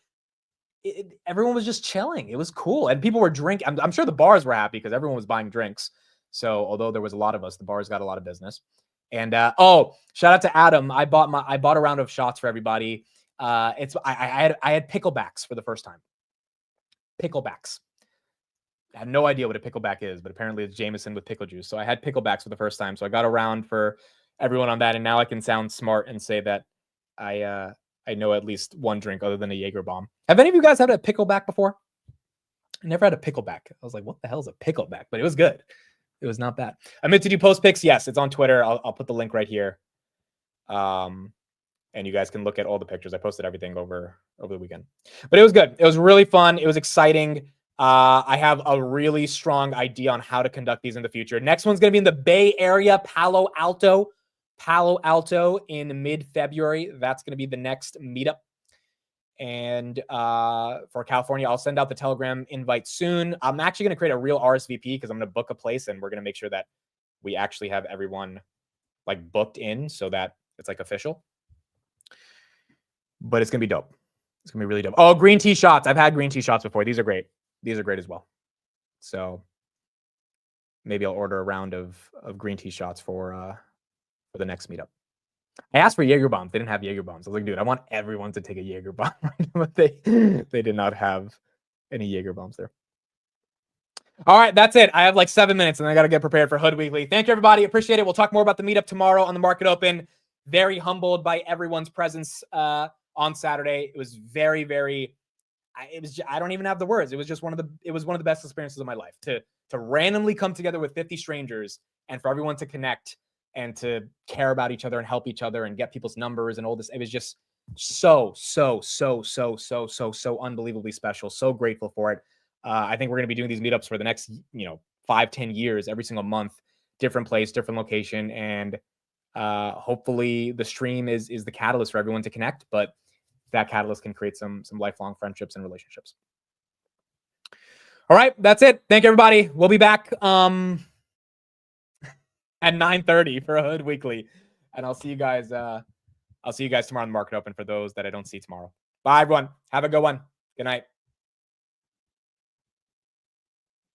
everyone was just chilling. It was cool. And people were drinking. I'm sure the bars were happy because everyone was buying drinks. So although there was a lot of us, the bars got a lot of business. And shout out to Adam. I bought a round of shots for everybody. I had picklebacks for the first time. Picklebacks. I had no idea what a pickleback is, but apparently it's Jameson with pickle juice. So I had picklebacks for the first time. So I got around for everyone on that. And now I can sound smart and say that I know at least one drink other than a Jaeger bomb. Have any of you guys had a pickleback before? I never had a pickleback. I was like, what the hell is a pickleback? But it was good. It was not bad. I meant to do post pics. Yes, it's on Twitter. I'll put the link right here. And you guys can look at all the pictures. I posted everything over the weekend. But it was good. It was really fun. It was exciting. I have a really strong idea on how to conduct these in the future. Next one's going to be in the Bay Area, Palo Alto in mid-February. That's going to be the next meetup. And for California, I'll send out the Telegram invite soon. I'm actually going to create a real RSVP because I'm going to book a place, and we're going to make sure that we actually have everyone like booked in so that it's like official. But it's going to be dope. It's going to be really dope. Oh, green tea shots. I've had green tea shots before. These are great. These are great as well. So maybe I'll order a round of green tea shots for the next meetup. I asked for Jaeger bombs. They didn't have Jaeger bombs. I was like, dude, I want everyone to take a Jaeger bomb. But they did not have any Jaeger bombs there. All right, that's it. I have like 7 minutes and I got to get prepared for Hood Weekly. Thank you, everybody. Appreciate it. We'll talk more about the meetup tomorrow on the Market Open. Very humbled by everyone's presence on Saturday. It was very, very... I don't even have the words. It was just one of the best experiences of my life to randomly come together with 50 strangers and for everyone to connect and to care about each other and help each other and get people's numbers and all this. It was just so unbelievably special. So grateful for it. I think we're going to be doing these meetups for the next, 5-10 years, every single month, different place, different location. And hopefully the stream is the catalyst for everyone to connect, but that catalyst can create some lifelong friendships and relationships. All right, that's it. Thank you, everybody. We'll be back at 9:30 for a Hood Weekly, and I'll see you guys. I'll see you guys tomorrow on the Market Open for those that I don't see tomorrow. Bye, everyone. Have a good one. Good night.